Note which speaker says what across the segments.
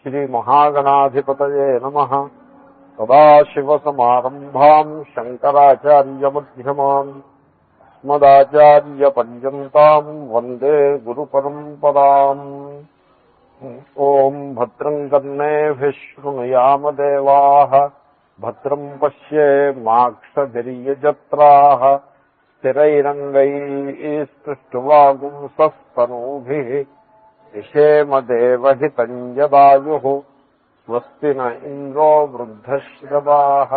Speaker 1: శ్రీమహాగణాధిపతయే నమః. సదాశివసమారంభాम् శంకరాచార్యమధ్యమాम् అస్మదాచార్యపర్యంతాम् వందే గురుపరంపరాम्. ఓం భద్రం కర్ణేభిః శృణుయామ దేవాః భద్రం పశ్యేమాక్షభిర్యజత్రాః స్థిరైరంగైః విషేమ దేవహితం యదాయుః. స్వస్తి న ఇంద్రో వృద్ధశ్రవాః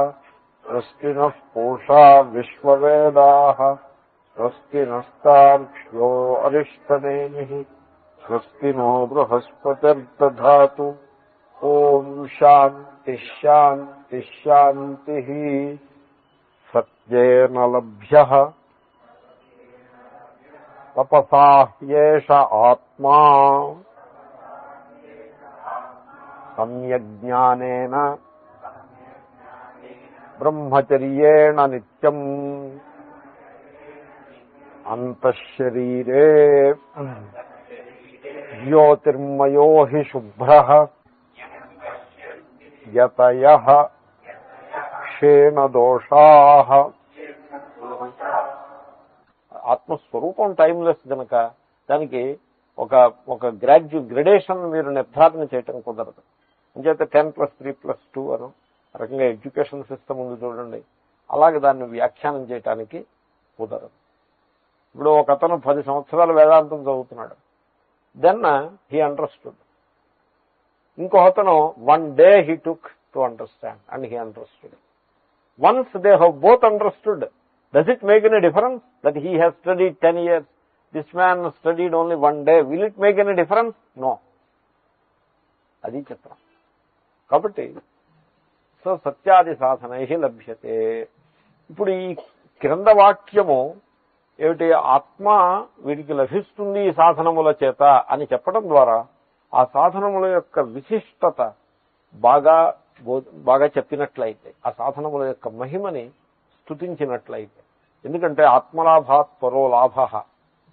Speaker 1: స్వస్తి నః పూషా విశ్వవేదాః స్వస్తి నస్తార్క్ష్యో అరిష్టనేమిః స్వస్తి నో బృహస్పతిర్దధాతు. ఓం శాంతి శాంతి శాంతి. సత్యేన లభ్యః తపసా హ్యేష ఆత్మా సమ్యజ్ఞానేన బ్రహ్మచర్యేణ నిత్యం అంతఃశరీరే జ్యోతిర్మయో హి శుభ్రః యతయః క్షేణదోషాః. ఆత్మస్వరూపం టైమ్లెస్ కనుక దానికి ఒక గ్రెడేషన్ మీరు నిర్ధారణ చేయటం కుదరదు. అంచేత 10+3+2 అను రకంగా ఎడ్యుకేషన్ సిస్టమ్ ఉంది చూడండి, అలాగే దాన్ని వ్యాఖ్యానం చేయటానికి కుదరదు. ఇప్పుడు ఒక అతను 10 సంవత్సరాలు వేదాంతం చదువుతున్నాడు, దెన్ హీ అండర్స్టూడ్. ఇంకో అతను 1 day he took to understand and he understood. Once they have both understood, does it make any difference that he has studied 10 years? This man studied only 1 day. Will it make any difference? No. అది చిత్రం. కాబట్టి so సత్యాది సాధనై లభ్యతే. ఇప్పుడు ఈ క్రింద వాక్యము ఏమిటి, ఆత్మ వీడికి లభిస్తుంది ఈ సాధనముల చేత అని చెప్పడం ద్వారా ఆ సాధనముల యొక్క విశిష్టత బాగా చెప్పినట్లయితే, ఆ సాధనముల యొక్క మహిమని స్తుతించినట్లయితే. ఎందుకంటే ఆత్మలాభాత్ పరో లాభ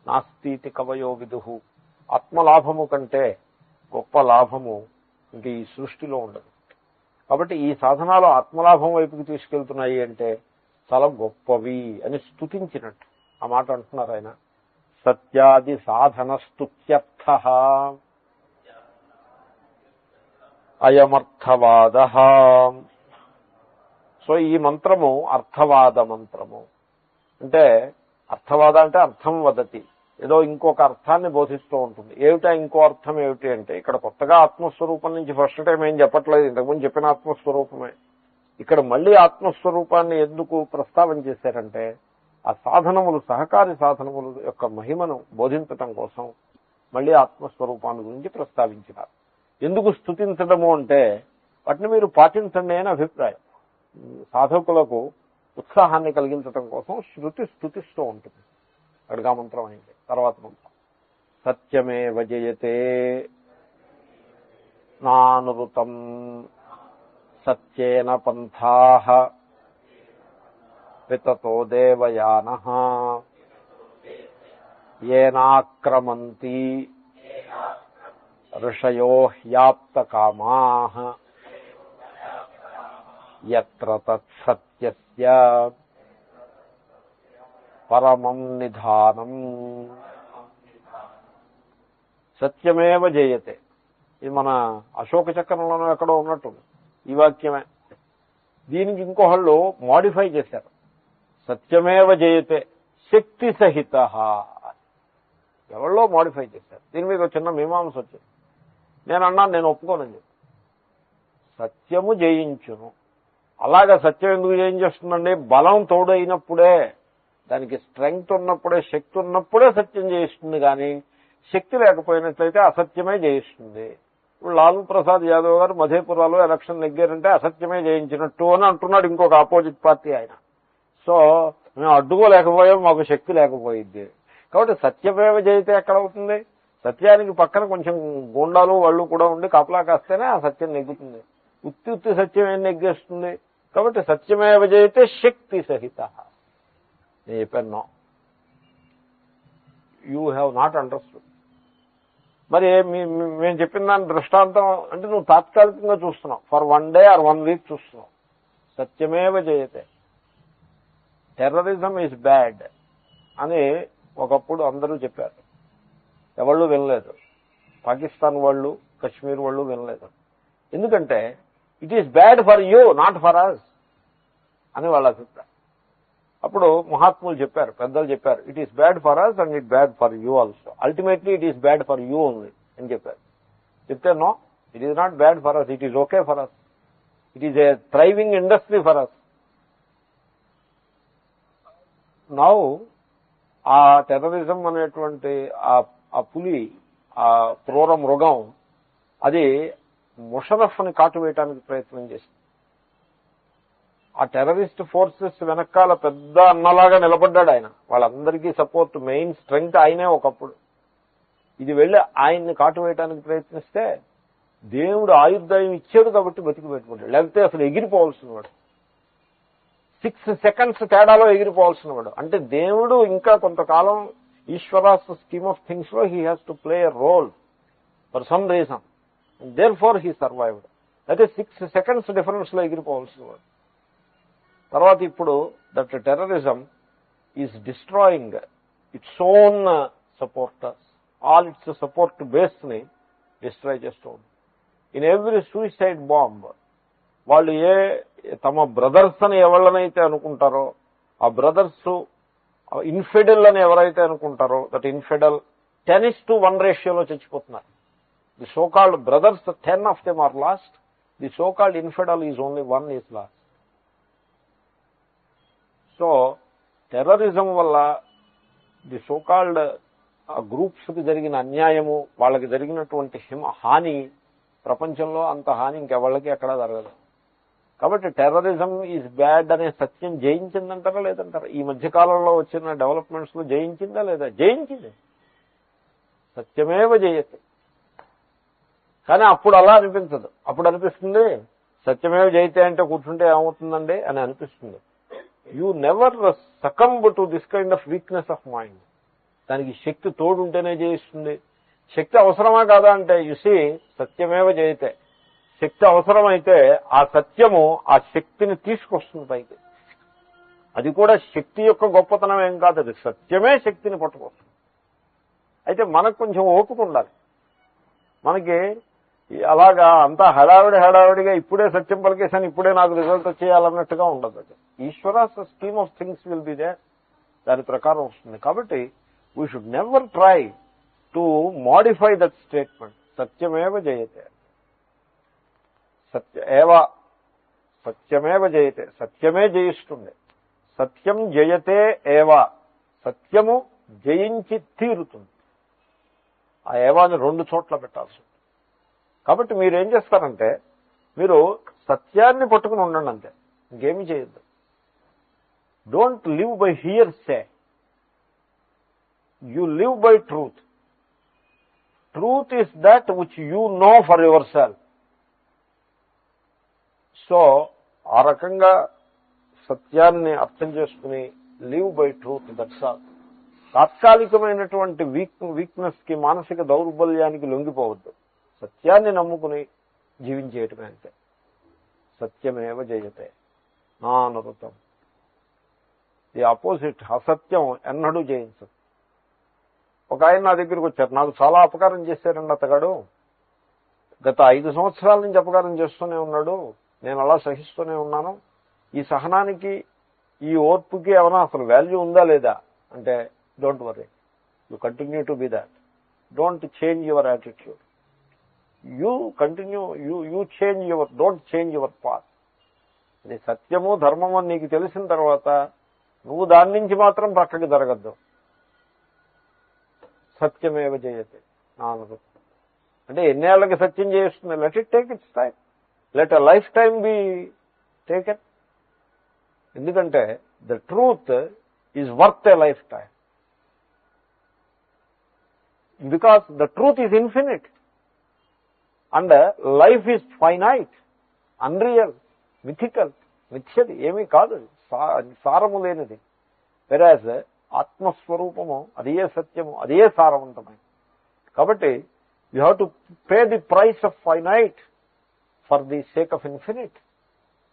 Speaker 1: నాస్తి కవయో విదుః. ఆత్మలాభము కంటే గొప్ప లాభము ఇంక ఈ సృష్టిలో ఉండదు. కాబట్టి ఈ సాధనాలు ఆత్మలాభం వైపుకి తీసుకెళ్తున్నాయి అంటే చాలా గొప్పవి అని స్తుతించినట్టు ఆ మాట అంటున్నారు ఆయన. సత్యాది సాధన స్తుత్యర్థ అయమర్థవాద. సో ఈ మంత్రము అర్థవాద మంత్రము. అంటే అర్థవాద అంటే అర్థం వదతి, ఏదో ఇంకొక అర్థాన్ని బోధిస్తూ ఉంటుంది. ఏమిటా ఇంకో అర్థం ఏమిటి అంటే, ఇక్కడ కొత్తగా ఆత్మస్వరూపం నుంచి ఫస్ట్ టైం ఏం చెప్పట్లేదు, ఇంతకుముందు చెప్పిన ఆత్మస్వరూపమే. ఇక్కడ మళ్లీ ఆత్మస్వరూపాన్ని ఎందుకు ప్రస్తావన చేశారంటే, ఆ సాధనములు సహకారి సాధనముల యొక్క మహిమను బోధించటం కోసం మళ్లీ ఆత్మస్వరూపాన్ని గురించి ప్రస్తావించినారు. ఎందుకు స్తుతించడము అంటే, వాటిని మీరు పాటించండి అని అభిప్రాయం. సాధకులకు ఉత్సాహాన్ని కలిగించడం కోసం శృతి స్తుతిస్తూ ఉంటుంది. అడిగా మంత్రం అయింది. తర్వాత మంత్రం సత్యమేవ జయతే నానృతం సత్యేన పంథాః వితతో దేవయానః యేనాక్రమంతి ఋషయో హ్యాప్తకామాః యత్ర తత్సత్యస్య పరమం నిధానం. సత్యమేవ జయతే. ఇది మన అశోక చక్రంలోనూ ఎక్కడో ఉన్నట్టుంది ఈ వాక్యమే. దీనికి ఇంకొకళ్ళు మోడిఫై చేశారు. సత్యమేవ జయతే శక్తి సహిత. ఎవళ్ళో మోడిఫై చేశారు. దీని మీద చిన్న మీమాంస వచ్చింది. నేను అన్నాను, నేను ఒప్పుకోనని చెప్పి. సత్యము జయించును. అలాగా సత్యం ఎందుకు జయించేస్తుందండి? బలం తోడైనప్పుడే, దానికి స్ట్రెంగ్త్ ఉన్నప్పుడే, శక్తి ఉన్నప్పుడే సత్యం జయిస్తుంది. కానీ శక్తి లేకపోయినట్లయితే అసత్యమే జయిస్తుంది. ఇప్పుడు లాలూ ప్రసాద్ యాదవ్ గారు మధేపురాలో ఎలక్షన్ నెగ్గారంటే అసత్యమే జయించినట్టు అని అంటున్నాడు ఇంకొక ఆపోజిట్ పార్టీ ఆయన. సో మేము అడ్డుకోలేకపోయాం, మాకు శక్తి లేకపోయింది. కాబట్టి సత్యమేవ జయితే ఎక్కడవుతుంది? సత్యానికి పక్కన కొంచెం గూండాలు వాళ్ళు కూడా ఉండి కాపలా కాస్తేనే ఆ సత్యం నెగ్గుతుంది. ఉత్తి సత్యం ఏం నెగ్గేస్తుంది? కాబట్టి సత్యమేవ జయితే శక్తి సహిత. నేను చెప్పాను, no, you have not understood. మరి మేము చెప్పిన దాని దృష్టాంతం అంటే నువ్వు తాత్కాలికంగా చూస్తున్నావు, ఫర్ 1 day or 1 week చూస్తున్నావు. సత్యమేవ జయతే. టెర్రరిజం ఈజ్ బ్యాడ్ అని ఒకప్పుడు అందరూ చెప్పారు, ఎవళ్ళు వినలేదు. పాకిస్తాన్ వాళ్ళు, కశ్మీర్ వాళ్ళు వినలేదు. ఎందుకంటే it is bad for you, not for us అని వాళ్ళ అభిప్రాయం. అప్పుడు మహాత్ములు చెప్పారు, పెద్దలు చెప్పారు, it is bad for us and it bad for you also. Ultimately it is bad for you only అని చెప్పారు. చెప్తే no, it is not bad for us, it is okay for us, it is a thriving industry for us. Now ఆ terrorism అనేటువంటి ఆ పులి, ఆ క్రూర మృగం, అది ముషరఫ్ని కాటువేయడానికి ప్రయత్నం చేసింది. ఆ టెర్రరిస్ట్ ఫోర్సెస్ వెనకాల పెద్ద అన్నలాగా నిలబడ్డాడు ఆయన. వాళ్ళందరికీ సపోర్ట్, మెయిన్ స్ట్రెంగ్త్ ఆయనే ఒకప్పుడు. ఇది వెళ్ళి ఆయన్ని కాటువేయడానికి ప్రయత్నిస్తే దేవుడు ఆయుర్దాయం ఇచ్చాడు కాబట్టి బతికి పెట్టుకుంటాడు, లేకపోతే అసలు ఎగిరిపోవాల్సిన వాడు. 6 seconds తేడాలో ఎగిరిపోవాల్సిన వాడు. అంటే దేవుడు ఇంకా కొంతకాలం ఈశ్వరాస్ స్కీమ్ ఆఫ్ థింగ్స్ లో he has to play a role for some reason, therefore he survived. అయితే 6 seconds డిఫరెన్స్ లో ఎగిరిపోవాల్సిన వాడు. తర్వాత ఇప్పుడు that terrorism is destroying its own supporters, all its support base ని డిస్ట్రాయ్ చేస్తూ ఉంది. ఇన్ ఎవ్రీ సూసైడ్ బాంబ్ వాళ్ళు తమ బ్రదర్స్ అని ఎవళ్ళనైతే అనుకుంటారో, ఆ బ్రదర్స్ ఇన్ఫెడల్ అని ఎవరైతే అనుకుంటారో, దట్ ఇన్ఫెడల్ 10:1 రేషియోలో చచ్చిపోతున్నారు. The so called brothers, 10 of them are lost. The so called infidel is only 1 is lost. So terrorism వల్ల ది సో కాల్డ్ గ్రూప్స్ కి జరిగిన అన్యాయము, వాళ్ళకి జరిగినటువంటి హాని, ప్రపంచంలో అంత హాని ఇంకెవళ్ళకి ఎక్కడా జరగదు. కాబట్టి టెర్రరిజం ఈజ్ బ్యాడ్ అనే సత్యం జయించిందంటారా లేదంటారా? ఈ మధ్యకాలంలో వచ్చిన డెవలప్మెంట్స్ లో జయించిందా లేదా? జయించింది. సత్యమేవ జయతే. కానీ అప్పుడు అలా అనిపించదు. అప్పుడు అనిపిస్తుంది సత్యమేవ జయతే అంటే కూర్చుంటే ఏమవుతుందండి అని అనిపిస్తుంది. You never succumb to this kind of weakness of mind. దానికి శక్తి తోడుంటేనే జయిస్తుంది. శక్తి అవసరమా కాదా అంటే యుసి సత్యమేవ జయతే. శక్తి అవసరమైతే ఆ సత్యము ఆ శక్తిని తీసుకొస్తుంది పైకి. అది కూడా శక్తి యొక్క గొప్పతనం ఏం కాదు, అది సత్యమే శక్తిని పట్టుకొస్తుంది. అయితే మనకు కొంచెం ఓపిక ఉండాలి. మనకి అలాగా అంతా హడావిడిగా ఇప్పుడే సత్యం పలికేసాను, ఇప్పుడే నాకు రిజల్ట్ వచ్చేయాలన్నట్టుగా ఉండదు. అది Ishwara's scheme of things will be there, దాని ప్రకారం వస్తుంది. కాబట్టి we should never try to modify that statement. సత్యమేవ జయతే. సత్యమేవ జయతే. సత్యమే జయిస్తుంది. సత్యం జయతే ఏవా. సత్యము జయించి తీరుతుంది. ఆ ఏవాని 2 చోట్ల పెట్టాల్సి ఉంటుంది. కాబట్టి మీరేం చేస్తారంటే మీరు సత్యాన్ని పట్టుకుని ఉండండి అంతే, ఇంకేమీ చేయొద్దు. Don't live by hearsay, you live by truth. Truth is that which you know for yourself. So ఆ రకంగా సత్యాన్ని అర్థం చేసుకుని live by truth, that's all. తాత్కాలికమైనటువంటి వీక్నెస్ కి, మానసిక దౌర్బల్యానికి లొంగిపోవద్దు. సత్యాన్ని నమ్ముకుని జీవించేయటమే అంతే. సత్యమేవ జయతే నానృతం. ది ఆపోజిట్, అసత్యం ఎన్నడూ జయించదు. ఒక ఆయన నా దగ్గరికి వచ్చారు, నాకు చాలా అపకారం చేశారండి అతగాడు, గత 5 సంవత్సరాల నుంచి అపకారం చేస్తూనే ఉన్నాడు, నేను అలా సహిస్తూనే ఉన్నాను, ఈ సహనానికి ఈ ఓర్పుకి ఏమైనా అసలు వాల్యూ ఉందా లేదా అంటే, don't worry, you continue to be that. Don't change your attitude. You continue, you change your, don't change your path. అది సత్యము ధర్మము అని నీకు తెలిసిన తర్వాత నువ్వు దాని నుంచి మాత్రం పక్కకి జరగద్దు. సత్యమేవ జయతే నానరు అంటే ఎన్నేళ్లకి సత్యం చేస్తుంది? Let it take its time. Let a lifetime be taken. ఎందుకంటే the truth is worth a lifetime. Because the truth is infinite and life is finite, unreal, mythical. మిథ్యది ఏమీ కాదు, సారము లేనిది. వెరాజ్ ఆత్మస్వరూపము అదే సత్యము, అదే సారవంతమైనది. కాబట్టి you have to pay the price of finite for the sake of infinite.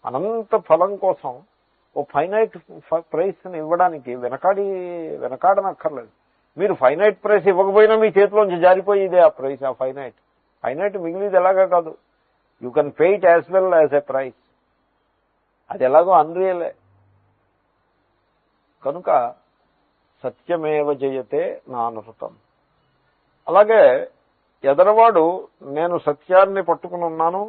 Speaker 1: అనంత ఫలం కోసం ఓ ఫైనైట్ ప్రైస్ ని ఇవ్వడానికి వెనకాడనక్కర్లేదు. మీరు ఫైనైట్ ప్రైస్ ఇవ్వకపోయినా మీ చేతిలోంచి జారిపోయి ఇదే ఆ ప్రైస్, ఆ ఫైనైట్ మిగిలిది ఎలాగా కాదు. You can pay it as well as a price. అది ఎలాగో అన్రియలే. కనుక సత్యమేవ జయతే నానృతం. అలాగే ఎదరవాడు నేను సత్యాన్ని పట్టుకుని ఉన్నాను,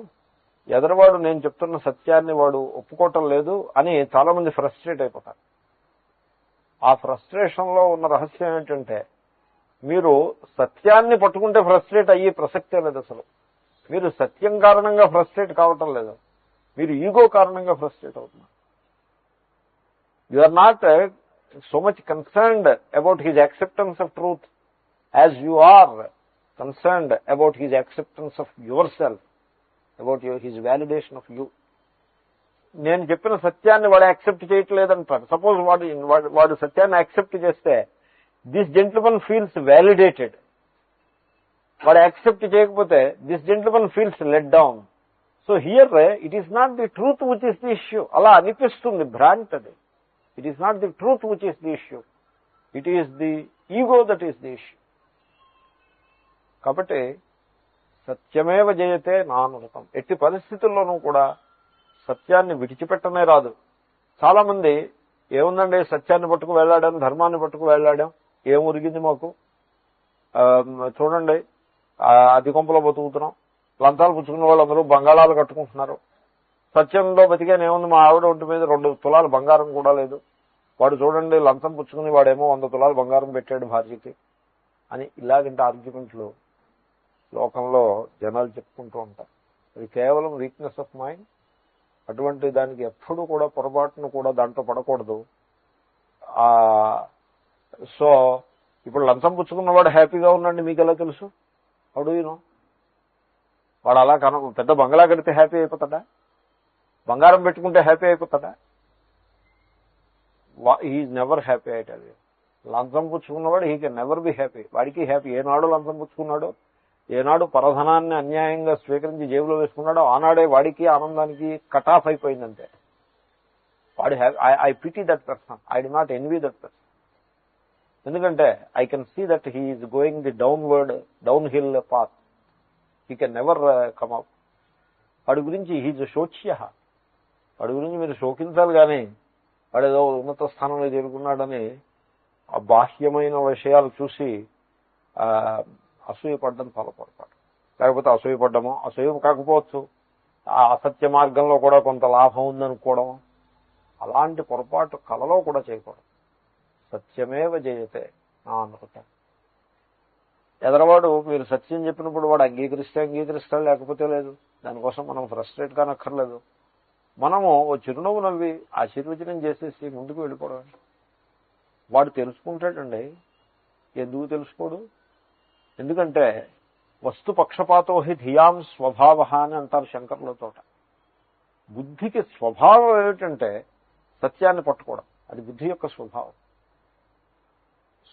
Speaker 1: ఎదరవాడు నేను చెప్తున్న సత్యాన్ని వాడు ఒప్పుకోవటం లేదు అని చాలా మంది ఫ్రస్ట్రేట్ అయిపోతారు. ఆ ఫ్రస్ట్రేషన్ లో ఉన్న రహస్యం ఏంటంటే, మీరు సత్యాన్ని పట్టుకుంటే ఫ్రస్ట్రేట్ అయ్యే ప్రసక్తే లేదు అసలు. మీరు సత్యం కారణంగా ఫ్రస్ట్రేట్ కావటం లేదు, మీరు ఈగో కారణంగా ఫ్రస్ట్రేట్ అవుతున్నారు. You are not so much concerned about his acceptance of truth as you are concerned about his acceptance of yourself, about his validation of you. నేను చెప్పిన సత్యాన్ని వాడు యాక్సెప్ట్ చేయట్లేదంటాడు. సపోజ్ వాడు సత్యాన్ని యాక్సెప్ట్ చేస్తే this gentleman feels validated. వాడు accept చేయకపోతే this gentleman feels let down. So here it is not the truth which is the issue. అలా అనిపిస్తుంది, భ్రాంతి అది. It is not the truth which is the issue, it is the ego that is the issue. కాబట్టి సత్యమేవ జయతే నానృతం. ఎట్టి పరిస్థితుల్లోనూ కూడా సత్యాన్ని విడిచిపెట్టనే రాదు. చాలా మంది ఏముందండి, సత్యాన్ని పట్టుకు వెళ్లాడాం, ధర్మాన్ని పట్టుకు వెళ్లాడాం, ఏం ఉరిగింది మాకు, చూడండి అతి కొంపలో బతుకుతున్నాం, లంచాలు పుచ్చుకున్న వాళ్ళందరూ బంగాళాలు కట్టుకుంటున్నారు, సత్యంలో బతికేనే ఏముంది, మా ఆవిడ ఒంటి మీద 2 తులాల బంగారం కూడా లేదు, వాడు చూడండి లంచం పుచ్చుకుని వాడేమో 100 తులాల బంగారం పెట్టాడు భార్యకి అని ఇలాగంటే ఆర్గ్యుమెంట్లు లోకంలో జనాలు చెప్పుకుంటూ ఉంటారు. అది కేవలం వీక్నెస్ ఆఫ్ మైండ్. అటువంటి దానికి ఎప్పుడు కూడా పొరపాటును కూడా దాంట్లో పడకూడదు. సో ఇప్పుడు లంచం పుచ్చుకున్నవాడు హ్యాపీగా ఉన్నాడు మీకు ఎలా తెలుసు? How do you know? వాడు అలా పెద్ద బంగ్లా కడితే హ్యాపీ అయిపోతాడా? బంగారం పెట్టుకుంటే హ్యాపీ అయిపోతాడా? హీఈస్ నెవర్ హ్యాపీ అయితే. లంచం పుచ్చుకున్నవాడు he can never be happy. వాడికి హ్యాపీ. ఏనాడు లంచం పుచ్చుకున్నాడు, ఏనాడు పరధనాన్ని అన్యాయంగా స్వీకరించి జేబులో వేసుకున్నాడో ఆనాడే వాడికి ఆనందానికి కట్ ఆఫ్ అయిపోయిందంటే వాడు I pity that person, I do not envy that person. ఎందుకంటే I can see that he is going the downhill path. He can never come up. వాడి గురించి హీజ్ శోచ్య. వాడి గురించి మీరు శోకించాలి కానీ వాడు ఏదో ఉన్నత స్థానంలో చేరుకున్నాడని ఆ బాహ్యమైన విషయాలు చూసి అసూయపడ్డం చాలా పొరపాటు. లేకపోతే అసూయపడ్డమో, అసూయ కాకపోవచ్చు, ఆ అసత్య మార్గంలో కూడా కొంత లాభం ఉందనుకోవడం, అలాంటి పొరపాటు కలలో కూడా చేయకూడదు. సత్యమేవ జయతే నా అనుకుంటాను. ఎదరవాడు మీరు సత్యం చెప్పినప్పుడు వాడు అంగీకరిస్తాడు, లేకపోతే లేదు. దానికోసం మనం ఫ్రస్ట్రేట్ కానక్కర్లేదు. మనము ఓ చిరునవ్వు నవ్వి ఆశీర్వచనం చేసేసి ముందుకు వెళ్ళిపోవడం. వాడు తెలుసుకుంటాడండి. ఎందుకు తెలుసుకోడు? ఎందుకంటే వస్తు పక్షపాతో హి ధియాం స్వభావ అని అంటారు శంకరులతో. బుద్ధికి స్వభావం ఏమిటంటే సత్యాన్ని పట్టుకోవడం. అది బుద్ధి యొక్క స్వభావం.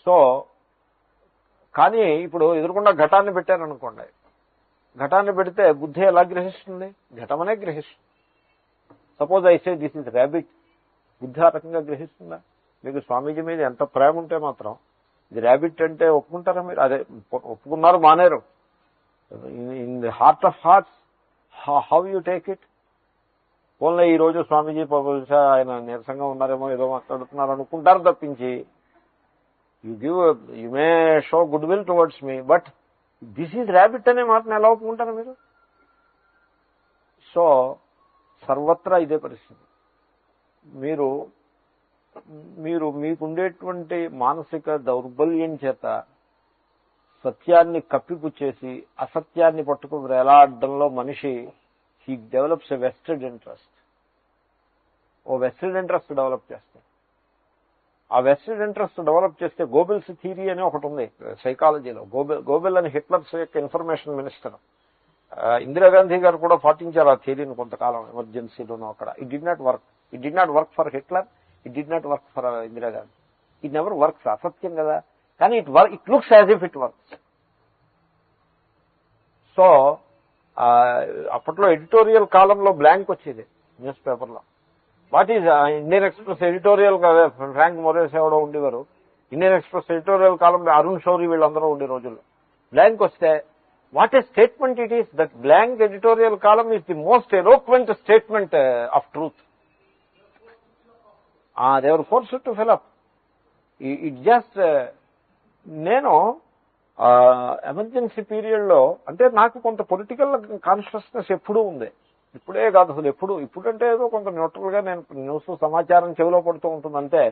Speaker 1: సో కానీ ఇప్పుడు ఎదురుకుండా ఘటాన్ని పెట్టారనుకోండి, ఘటాన్ని పెడితే బుద్ధి ఎలా గ్రహిస్తుంది? ఘటమనే గ్రహిస్తుంది. సపోజ్ ఐసే దిస్ ఇస్ ర్యాబిట్, బుద్ధి ఆ రకంగా గ్రహిస్తుందా? మీకు స్వామీజీ మీద ఎంత ప్రేమ ఉంటే మాత్రం ఇది ర్యాబిట్ అంటే ఒప్పుకుంటారా మీరు? అదే ఒప్పుకున్నారు, Maneru. In the heart of hearts how you take it? Only ఈ రోజు స్వామీజీ బహుశా ఆయన నీరసంగా ఉన్నారేమో ఏదో మాట్లాడుతున్నారు అనుకుంటారు తప్పించి you may show good will towards me, but this is rabbit అనే మాటను ఎలా ఒప్పుకుంటారా మీరు? సో సర్వత్రా ఇదే పరిస్థితి. మీరు మీకుండేటువంటి మానసిక దౌర్బల్యం చేత సత్యాన్ని కప్పిపుచ్చేసి అసత్యాన్ని పట్టుకు వేలాడడంలో మనిషి he develops a vested interest. ఓ వెస్టెడ్ ఇంట్రెస్ట్ డెవలప్ చేస్తాడు. ఆ వెస్టెడ్ ఇంట్రెస్ట్ డెవలప్ చేస్తే గోబెల్స్ థియరీ అని ఒకటి ఉంది సైకాలజీలో. గోబెల్ అని హిట్లర్స్ యొక్క ఇన్ఫర్మేషన్ మినిస్టర్. ఇందిరాగాంధీ గారు కూడా పాటించారు ఆ థియరీని కొంతకాలం ఎమర్జెన్సీలోనూ అక్కడ. It did not work for Hitler, it did not work for Indira Gandhi. It never works. అసత్యం కదా, కానీ it looks as if it works. So అప్పట్లో ఎడిటోరియల్ కాలంలో బ్లాంక్ వచ్చేది న్యూస్ పేపర్లో. What is Indian express editorial, Frank Moraes ఎవడో ఉండేవారు. ఇండియన్ ఎక్స్ప్రెస్ ఎడిటోరియల్ కాలంలో అరుణ్ షౌరి వీళ్ళందరూ ఉండే రోజుల్లో బ్లాంక్ వస్తే what a statement it is. That blank editorial column is the most eloquent statement of truth. They were forced to fill up it just. నేను emergency period లో అంటే నాకు కొంత పొలిటికల్ కాన్షియస్నెస్ ఎప్పుడూ ఉంది. ఇప్పుడే కాదు అసలు ఎప్పుడు. ఇప్పుడంటే ఏదో కొంత న్యూట్రల్ గా నేను న్యూస్ సమాచారం చెవిలో పడుతూ ఉంటుందంటే.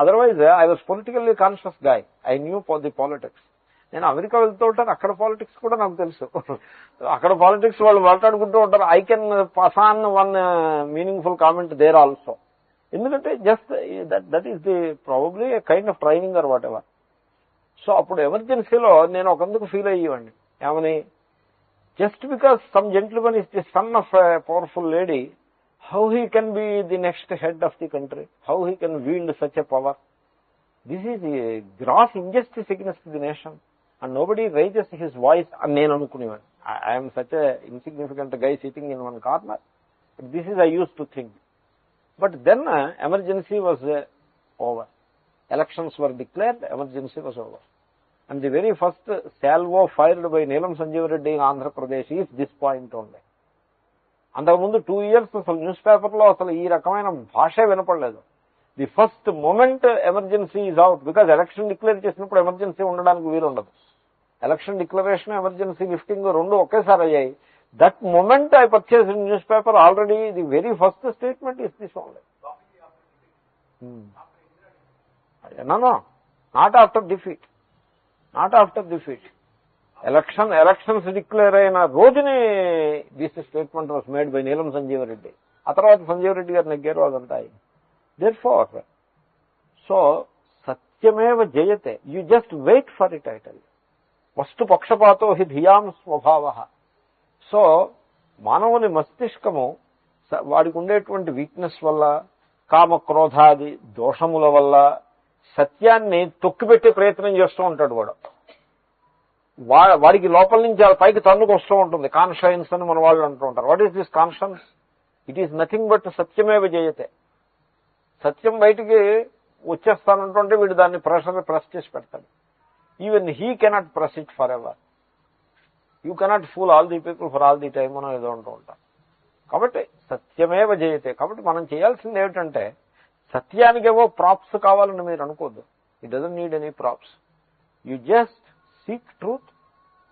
Speaker 1: Otherwise I was politically conscious guy. I knew the politics. నేను అమెరికా వెళ్తూ ఉంటాను, అక్కడ పాలిటిక్స్ కూడా నాకు తెలుసు. అక్కడ పాలిటిక్స్ వాళ్ళు మాట్లాడుకుంటూ ఉంటారు. I can pass on one meaningful comment there also. ఎందుకంటే just that is the probably a kind of training or whatever. So అప్పుడు ఎమర్జెన్సీలో నేను ఒకందుకు ఫీల్ అయ్యేవాడిని. ఏమని, just because some gentlemen is the son of a powerful lady, how he can be the next head of the country, how he can wield such a power. This is gross injustice against the nation and nobody rises his voice అని నేను అనుకునేవాడిని. I'm such a insignificant guy sitting in one corner. This is I use to think. But then emergency was over. Elections were declared, emergency was over. And the very first salvo fired by Neelam Sanjeev Reddy in Andhra Pradesh is this point only. అంతకుముందు 2 years అసలు news పేపర్లో అసలు ఈ రకమైన భాషే వినపడలేదు. The first moment emergency is out. Because election declare చేసినప్పుడు ఎమర్జెన్సీ ఉండడానికి వీలు ఉండదు. ఎలక్షన్ డిక్లరేషన్, ఎమర్జెన్సీ లిఫ్టింగ్ రెండు ఒకేసారి అయ్యాయి. That moment I purchased a newspaper, already the very first statement is this only. No, not after defeat. Not after defeat. Elections declare అయిన రోజునే this statement was made by Neelam Sanjeev Reddy. ఆ తర్వాత సంజీవ్ రెడ్డి గారు నెగ్గారు, అదంతా. Therefore, so సత్యమేవ జయతే. You just wait for it, I tell you. వస్తు పక్షపాతో హి ధియాం స్వభావః. So మానవుని మస్తిష్కము వాడికి ఉండేటువంటి వీక్నెస్ వల్ల, కామక్రోధాది దోషముల వల్ల సత్యాన్ని తొక్కిపెట్టే ప్రయత్నం చేస్తూ ఉంటాడు. వాడికి లోపల నుంచి పైకి తన్నుకు వస్తూ ఉంటుంది. కాన్షియన్స్ అని మన వాళ్ళు అంటూ ఉంటారు. What is this conscience? It is nothing but సత్యమేవ జయతే. సత్యం బయటికి వచ్చేస్తానంటుంటే వీడు దాన్ని ప్రెస్ చేసి పెడతాడు. Even he cannot press it forever. You cannot fool all the people for all the time మనం ఏదో అంటూ ఉంటాం. కాబట్టి సత్యమేవ జయతే. కాబట్టి మనం చేయాల్సింది ఏమిటంటే, సత్యానికేవో ప్రాప్స్ కావాలని మీరు అనుకోద్దు. It doesn't need any props. You just seek truth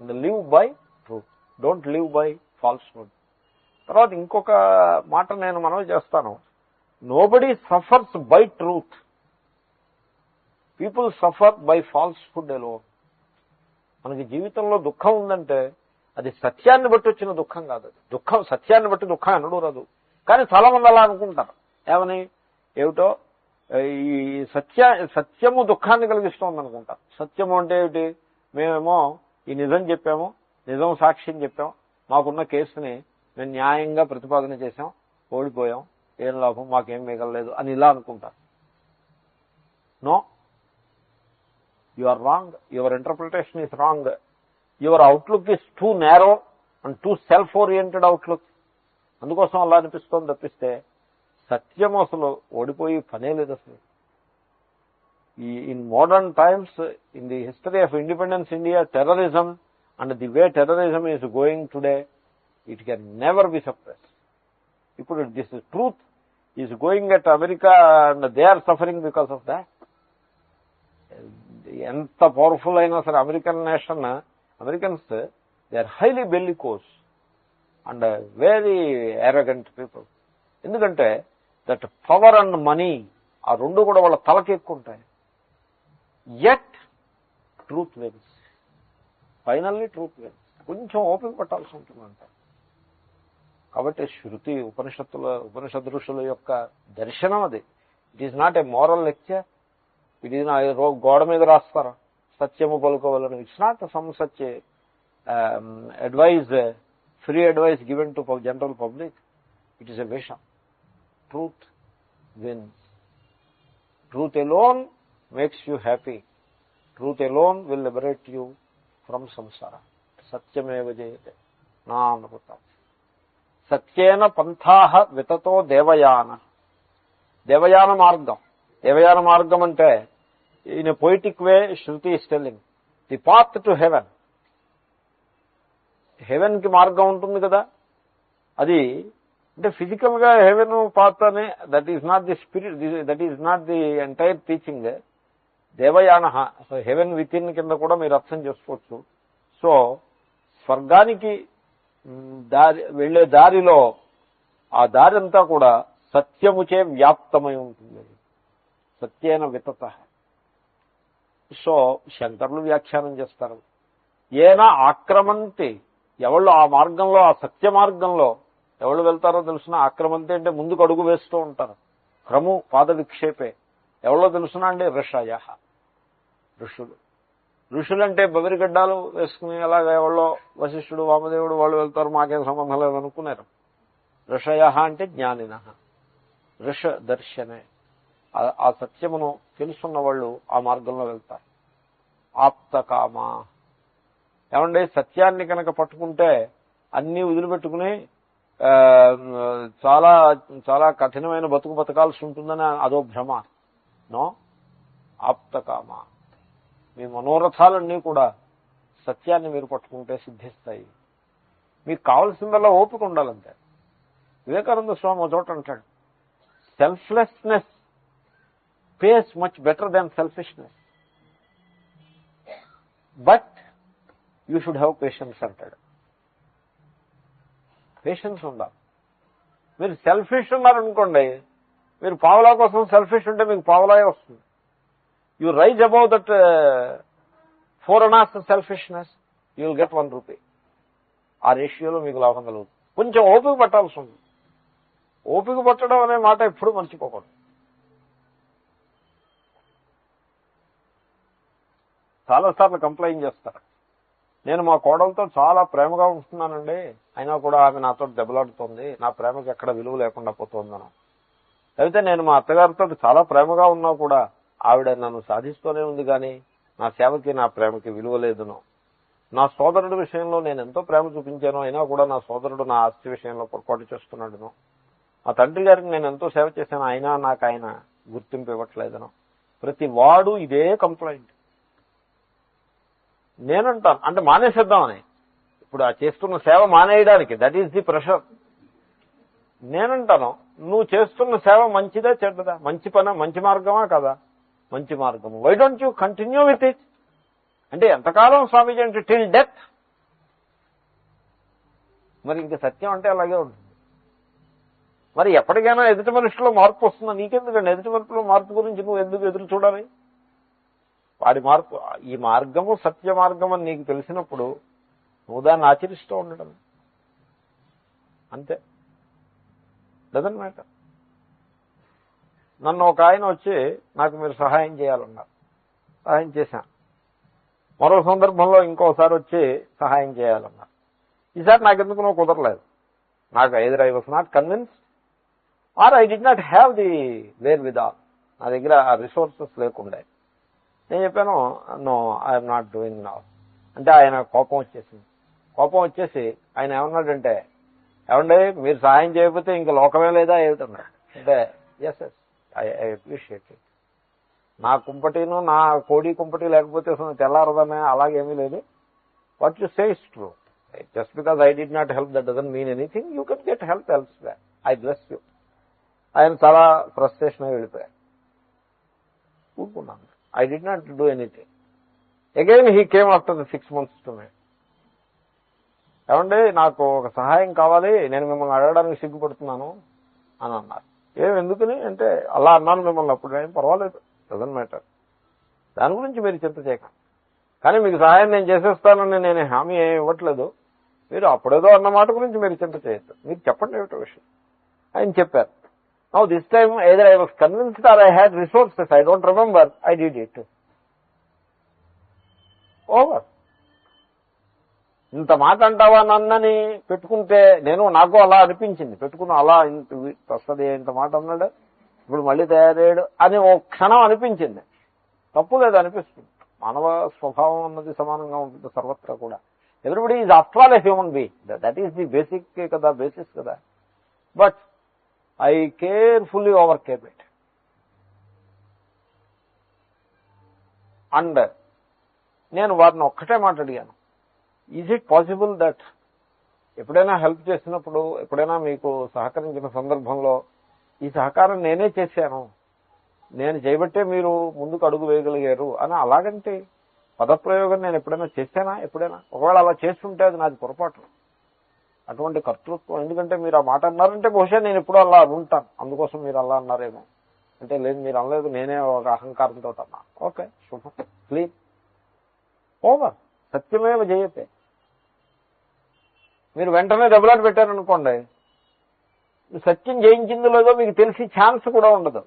Speaker 1: and live by truth. Don't live by falsehood. తర్వాత ఇంకొక మాట నేను మనవి చేస్తాను. Nobody suffers by truth. People suffer by falsehood alone. మనకి జీవితంలో దుఃఖం ఉందంటే అది సత్యాన్ని బట్టి వచ్చిన దుఃఖం కాదు. అది దుఃఖం సత్యాన్ని బట్టి దుఃఖం అనడు రాదు. కానీ చాలా మంది అలా అనుకుంటారు. ఏమని, ఏమిటో ఈ సత్యము దుఃఖాన్ని కలిగిస్తోంది అనుకుంటారు. సత్యము అంటే ఏమిటి? మేమేమో ఈ నిజం చెప్పాము, నిజం సాక్ష్యం చెప్పాం, మాకున్న కేసుని మేము న్యాయంగా ప్రతిపాదన చేశాం, ఓడిపోయాం, ఏం లాభం, మాకేం మిగలలేదు అని ఇలా అనుకుంటారు. No, you are wrong. Your interpretation is wrong. Your outlook is too narrow and too self-oriented outlook. అందుకోసం అలా అనిపిస్తోంది తప్పిస్తే సత్యం అసలు ఓడిపోయి పనే లేదు అసలు. In modern times, in the history of independence India, terrorism and the way terrorism is going today, it can never be suppressed. ఇప్పుడు this truth is going at America and they are suffering because of that. ఎంత powerful అయినా సరే Americans they are highly bellicose and very arrogant people. ఎందుకంటే that power and money, ఆ రెండు కూడా వాళ్ళ తలకి ఎక్కువ ఉంటాయి. Yet truth wins. Finally truth wins. కొంచెం ఓపిక పట్టాల్సి ఉంటుందంట. కాబట్టి శృతి ఉపనిషద్ ఋషుల యొక్క దర్శనం అది. It is not a moral lecture. It is గోడ మీద రాస్తారు సత్యము పలుకోవాలని. It's not some such advice, free advice given to general public. It is a vision. Truth wins. Truth alone makes you happy. Truth alone will liberate you from samsara. సత్యమేవ జయతే నా అమృతం. సత్యేన పంథాః వితతో దేవయాన. దేవయాన మార్గం. దేవయాన మార్గం అంటే in a poetic way Shruti is telling the path to heaven. Heaven కి మార్గం ఉంటుంది కదా, అది అంటే ఫిజికల్ గా హెవెన్ పాత్ అని that is not the spirit, that is not the entire teaching. దేవయాన సో హెవెన్ విత్ ఇన్ కింద కూడా మీరు అర్థం చేసుకోవచ్చు. సో స్వర్గానికి దారి వెళ్లే దారిలో ఆ దారి అంతా కూడా సత్యముచే వ్యాప్తమై ఉంటుంది. సత్యేన వితత. సో శంకరులు వ్యాఖ్యానం చేస్తారు, ఏనా ఆక్రమంతి, ఎవళ్ళు ఆ మార్గంలో ఆ సత్య మార్గంలో ఎవళ్ళు వెళ్తారో తెలుసిన. ఆక్రమంతి అంటే ముందుకు అడుగు వేస్తూ ఉంటారు. క్రము పాద విక్షేపే. ఎవరో తెలుసునా అండి, ఋషయ. ఋషులు. ఋషులంటే బెదిరిగడ్డాలు వేసుకుని అలాగే ఎవరో వశిష్ఠుడు వామదేవుడు వాళ్ళు వెళ్తారు, మాకేం సంబంధం లేదనుకున్నారు. ఋషయ అంటే జ్ఞానిన. ఋష దర్శనే. ఆ సత్యమును తెలుసున్న వాళ్ళు ఆ మార్గంలో వెళ్తారు. ఆప్తకామ. ఏమంటే సత్యాన్ని కనుక పట్టుకుంటే అన్నీ వదిలిపెట్టుకుని చాలా చాలా కఠినమైన బతుకు బతకాల్సి ఉంటుందని అదో భ్రమ. నో. ఆప్తకామ. మీ మనోరథాలన్నీ కూడా సత్యాన్ని మీరు పట్టుకుంటే సిద్ధిస్తాయి. మీకు కావలసిందల్లా ఓపిక ఉండాలంటే. వివేకానంద స్వామి ఒక చోట అంటాడు, selflessness pays much better than selfishness, but you should have patience అంటాడు. పేషెన్స్ ఉండాలి. మీరు సెల్ఫిష్ ఉన్నారనుకోండి, మీరు పావలా కోసం సెల్ఫిష్ ఉంటే మీకు పావలాయే వస్తుంది. You rise above that 4 annas selfishness, you will get 1 rupee. ఆ రేషియోలో మీకు లాభం కలుగుతుంది. కొంచెం ఓపిక పట్టాల్సి ఉంది. ఓపిక పట్టడం అనే మాట ఎప్పుడు మర్చిపోకూడదు. చాలాసార్లు కంప్లైంట్ చేస్తారు, నేను మా కోడలతో చాలా ప్రేమగా ఉంటున్నానండి, అయినా కూడా ఆమె నాతో దెబ్బలాడుతోంది, నా ప్రేమకి ఎక్కడ విలువ లేకుండా పోతుందను. అయితే నేను మా అత్తగారితో చాలా ప్రేమగా ఉన్నా కూడా ఆవిడ నన్ను సాధిస్తూనే ఉంది, కానీ నా సేవకి నా ప్రేమకి విలువ లేదును. నా సోదరుడి విషయంలో నేను ఎంతో ప్రేమ చూపించాను, అయినా కూడా నా సోదరుడు నా ఆస్తి విషయంలో పొరపాటు చేస్తున్నాడును. మా తండ్రి గారికి నేను ఎంతో సేవ చేశాను, అయినా నాకు ఆయన గుర్తింపు ఇవ్వట్లేదను. ప్రతి వాడు ఇదే కంప్లైంట్. నేనంటాను, అంటే మానేసేద్దామని, ఇప్పుడు ఆ చేస్తున్న సేవ మానేయడానికి, దట్ ఈస్ ది ప్రెషర్. నేనంటాను, నువ్వు చేస్తున్న సేవ మంచిదా చెడ్డదా, మంచి పని, మంచి మార్గమా కదా, మంచి మార్గము. Why don't you continue with it? అంటే ఎంతకాలం స్వామీజీ అంటే టిల్ డెత్. మరి ఇంక సత్యం అంటే అలాగే ఉంటుంది. మరి ఎప్పటికైనా ఎదుటి మనిషిలో మార్పు వస్తుందా? నీకెందుకండి ఎదుటి మనిషిలో మార్పు గురించి నువ్వు ఎందుకు ఎదురు చూడాలి? వాడి మార్పు, ఈ మార్గము సత్య మార్గం అని నీకు తెలిసినప్పుడు నువ్వు దాన్ని ఆచరిస్తూ ఉండడం అంతే. Doesn't matter. నన్ను ఒక ఆయన వచ్చి నాకు మీరు సహాయం చేయాలన్నారు, సహాయం చేశాను. మరో సందర్భంలో ఇంకోసారి వచ్చి సహాయం చేయాలన్నారు. ఈసారి నాకెందుకు నువ్వు కుదరలేదు. నాకు either I was not convinced or I did not have the wherewithal. నా దగ్గర ఆ రిసోర్సెస్ లేకుండే. నేను చెప్పాను, no I'm not doing now అంటే ఆయన కోపం వచ్చేసింది. కోపం వచ్చేసి ఆయన ఏమన్నాడంటే, ఏమండి మీరు సహాయం చేయకపోతే ఇంకా లోకమే లేదా ఏమిటన్నాడు. అంటే yes yes I appreciate it. నా కుంపటిను నా కోడి కుంపటి లేకపోతే తెల్లారదనే అలాగేమీ లేదు. What you say is true. Just because I did not help that doesn't mean anything. You can get help elsewhere. I bless you. ఆయన చాలా ఫ్రస్ట్రేషన్ అయి వెళ్ళిపోయారు. ఊరుకున్నాను. I did not do anything. Again he came after the 6 months to me. ఏమండి నాకు ఒక సహాయం కావాలి, నేను మిమ్మల్ని అడగడానికి సిగ్గుపడుతున్నాను అని అన్నారు. ఎందుకని అంటే అలా అన్నాను మిమ్మల్ని. అప్పుడు ఏం పర్వాలేదు, డజంట్ మ్యాటర్, దాని గురించి మీరు చింత చేయకండి. కానీ మీకు సహాయం నేను చేసేస్తానని నేను హామీ ఏమి ఇవ్వట్లేదు. మీరు అప్పుడేదో అన్న మాట గురించి మీరు చింత చేయొద్దు. మీరు చెప్పండి ఏమిటో విషయం. ఆయన చెప్పారు. Now this time either I was convinced or I had resources. I don't remember. I did it. Over. ఇంత మాట అంటావా నన్నని పెట్టుకుంటే నాకు అలా అనిపించింది. పెట్టుకుని అలా వస్తుంది, ఇంత మాట అన్నాడు, ఇప్పుడు మళ్ళీ తయారయ్యాడు అని ఓ క్షణం అనిపించింది. తప్పు లేదు, అనిపిస్తుంది. మానవ స్వభావం అన్నది సమానంగా ఉంటుంది సర్వత్రా కూడా. Everybody is after all a human being. That is the basic కదా, బేసిస్ కదా. But I carefully overcame it. And నేను వారిని ఒక్కటే మాట అడిగాను, ఈజ్ ఇట్ పాసిబుల్ దట్ ఎప్పుడైనా హెల్ప్ చేసినప్పుడు, ఎప్పుడైనా మీకు సహకరించిన సందర్భంలో ఈ సహకారం నేనే చేశాను, నేను చేయబట్టే మీరు ముందుకు అడుగు వేయగలిగారు అని అలాగంటే పదప్రయోగం నేను ఎప్పుడైనా చేశానా? ఎప్పుడైనా ఒకవేళ అలా చేస్తుంటే అది నాది పొరపాటు. అటువంటి కర్తృత్వం, ఎందుకంటే మీరు ఆ మాట అన్నారంటే బహుశా నేను ఎప్పుడూ అలా అనుంటాను, అందుకోసం మీరు అలా అన్నారేమో అంటే, లేదు మీరు అనలేదు, నేనే ఒక అహంకారంతో అన్నా. ఓకే, శుభం, క్లీన్, ఓవర్. సత్యమేవ జయతే. మీరు వెంటనే దెబ్బలాట పెట్టారనుకోండి, సత్యం జయించిందో లేదో మీకు తెలిసి ఛాన్స్ కూడా ఉండదు.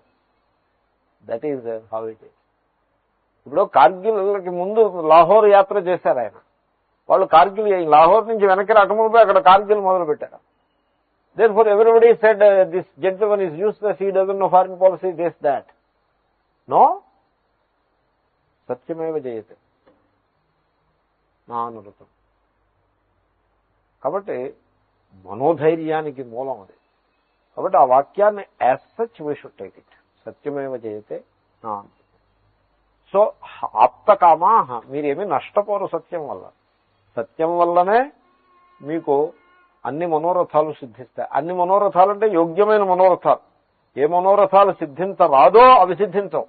Speaker 1: That is how it is. ఇప్పుడు కార్గిల్కి ముందు లాహోర్ యాత్ర చేశారు ఆయన. వాళ్ళు కార్గిల్, లాహోర్ నుంచి వెనక్కి రాకముందు అక్కడ కార్గిల్ మొదలు పెట్టారు. Therefore, everybody said, this gentleman is useless, he doesn't know foreign policy, this, that. No? Satyameva jayate. నానురుతం. కాబట్టి మనోధైర్యానికి మూలం అది. కాబట్టి ఆ వాక్యాన్ని as such we should take it. సత్యమేవ జయతే నా. సో ఆప్తకామాహ, మీరేమీ నష్టపోరు సత్యం వల్ల. సత్యం వల్లనే మీకు అన్ని మనోరథాలు సిద్ధిస్తాయి. అన్ని మనోరథాలు అంటే యోగ్యమైన మనోరథాలు. ఏ మనోరథాలు సిద్ధించరాదో అవి సిద్ధించవు.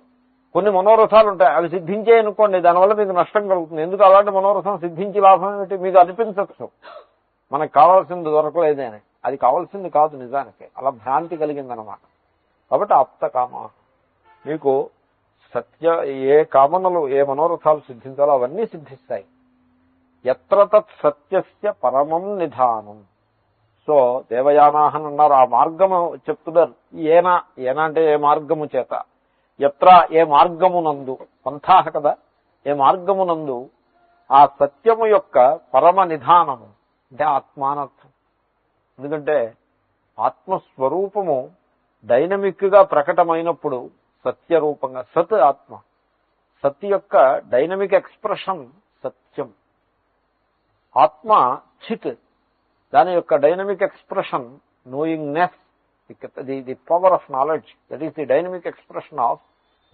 Speaker 1: కొన్ని మనోరథాలు ఉంటాయి, అవి సిద్ధించే అనుకోండి, దానివల్ల మీకు నష్టం కలుగుతుంది. ఎందుకు అలాంటి మనోరథం సిద్ధించి లాభం ఏమిటి? మీకు అనిపించచ్చు మనకు కావాల్సింది దొరకలేదని. అది కావాల్సింది కాదు నిజానికి, అలా భ్రాంతి కలిగిందనమాట. కాబట్టి ఆప్తకామ, మీకు సత్య ఏ కామనలు, ఏ మనోరథాలు సిద్ధించాలో అవన్నీ సిద్ధిస్తాయి. ఎత్ర తత్ సత్యస్య పరమం నిధానం. సో దేవయానాహన్ అన్నారు, ఆ మార్గము చెప్తున్నారు. ఏనా అంటే ఏ మార్గము చేత, ఎత్ర ఏ మార్గమునందు, పంథాహ కదా, ఏ మార్గమునందు ఆ సత్యము యొక్క పరమ నిధానము అంటే ఆత్మానర్థం. ఎందుకంటే ఆత్మస్వరూపము డైనమిక్ గా ప్రకటమైనప్పుడు సత్యరూపంగా, సత్ ఆత్మ, సత్ యొక్క డైనమిక్ ఎక్స్ప్రెషన్ సత్యం. ఆత్మ చిత్, దాని యొక్క dynamic expression knowingness, the power of knowledge, that is the dynamic expression of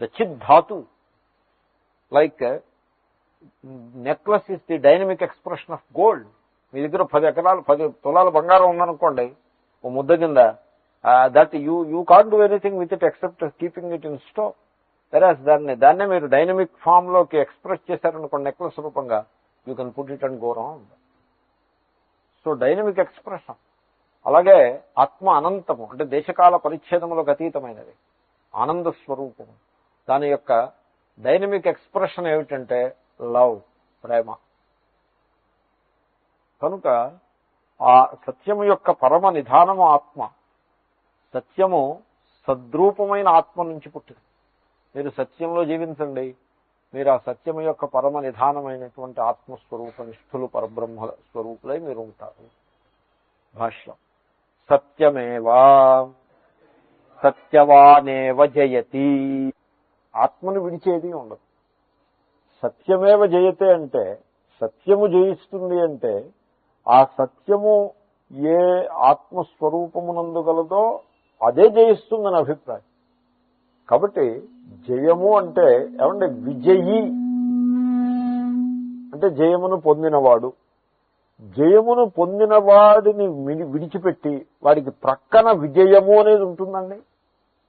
Speaker 1: the చిత్ ధాతు. Like necklace is the dynamic expression of gold. మీ దగ్గర 10 తులాల బంగారం ఉందనుకోండి ఓ ముద్ద కింద, that you can't do anything with it except keeping it in store. Whereas దాన్నే మీరు డైనమిక్ ఫామ్ లోకి ఎక్స్ప్రెస్ చేశారనుకోండి నెక్లెస్ రూపంగా, you can put it and go round. So dynamic expression. అలాగే ఆత్మ అనంతము అంటే దేశకాల పరిచ్ఛేదములకు అతీతమైనది, ఆనంద స్వరూపము. దాని యొక్క డైనమిక్ ఎక్స్ప్రెషన్ ఏమిటంటే లవ్, ప్రేమ. కనుక ఆ సత్యము యొక్క పరమ నిధానము ఆత్మ. సత్యము సద్రూపమైన ఆత్మ నుంచి పుట్టింది. మీరు సత్యంలో జీవించండి, మీరు ఆ సత్యము యొక్క పరమ నిధానమైనటువంటి ఆత్మస్వరూప నిష్ఠులు, పరబ్రహ్మ స్వరూపులై మీరు ఉంటారు. భాష్యం. సత్యమేవా సత్యవానేవ జయతి. ఆత్మను విడిచేది ఉండదు. సత్యమేవ జయతే అంటే సత్యము జయిస్తుంది అంటే ఆ సత్యము ఏ ఆత్మస్వరూపమునందు గలదో అదే జయిస్తుందని అభిప్రాయం. కాబట్టి జయము అంటే ఏమంటే విజయి అంటే జయమును పొందినవాడు. జయమును పొందిన వాడిని విడిచిపెట్టి వాడికి ప్రక్కన విజయము అనేది ఉంటుందండి.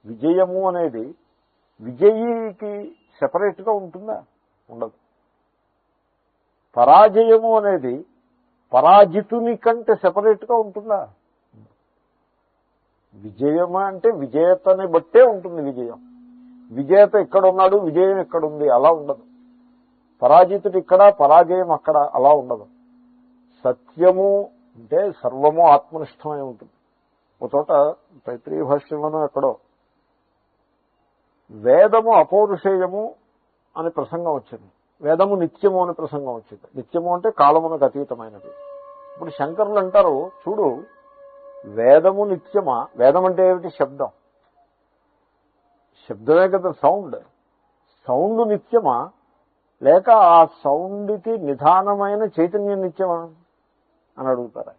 Speaker 1: విజయము అనేది విజయికి సెపరేట్ గా ఉంటుందా? ఉండదు. పరాజయము అనేది పరాజితుని కంటే సెపరేట్ గా ఉంటుందా? విజయము అంటే విజేతని బట్టే ఉంటుంది విజయం. విజేత ఇక్కడ ఉన్నాడు, విజయం ఇక్కడ ఉంది, అలా ఉండదు. పరాజితుడు ఇక్కడ, పరాజయం అక్కడ, అలా ఉండదు. సత్యము అంటే సర్వము ఆత్మనిష్టమై ఉంటుంది. ఒక చోట తైత్రీయ భాష్యంలోనూ ఎక్కడో వేదము అపౌరుషేయము అని ప్రసంగం వచ్చింది, వేదము నిత్యము అని ప్రసంగం వచ్చింది. నిత్యము అంటే కాలమునకు అతీతమైనది. ఇప్పుడు శంకరులు అంటారు, చూడు వేదము నిత్యమా? వేదం అంటే ఏమిటి? శబ్దం. శబ్దమే కదా సౌండ్. సౌండ్ నిత్యమా లేక ఆ సౌండ్కి నిదానమైన చైతన్యం నిత్యమా అని అడుగుతారా?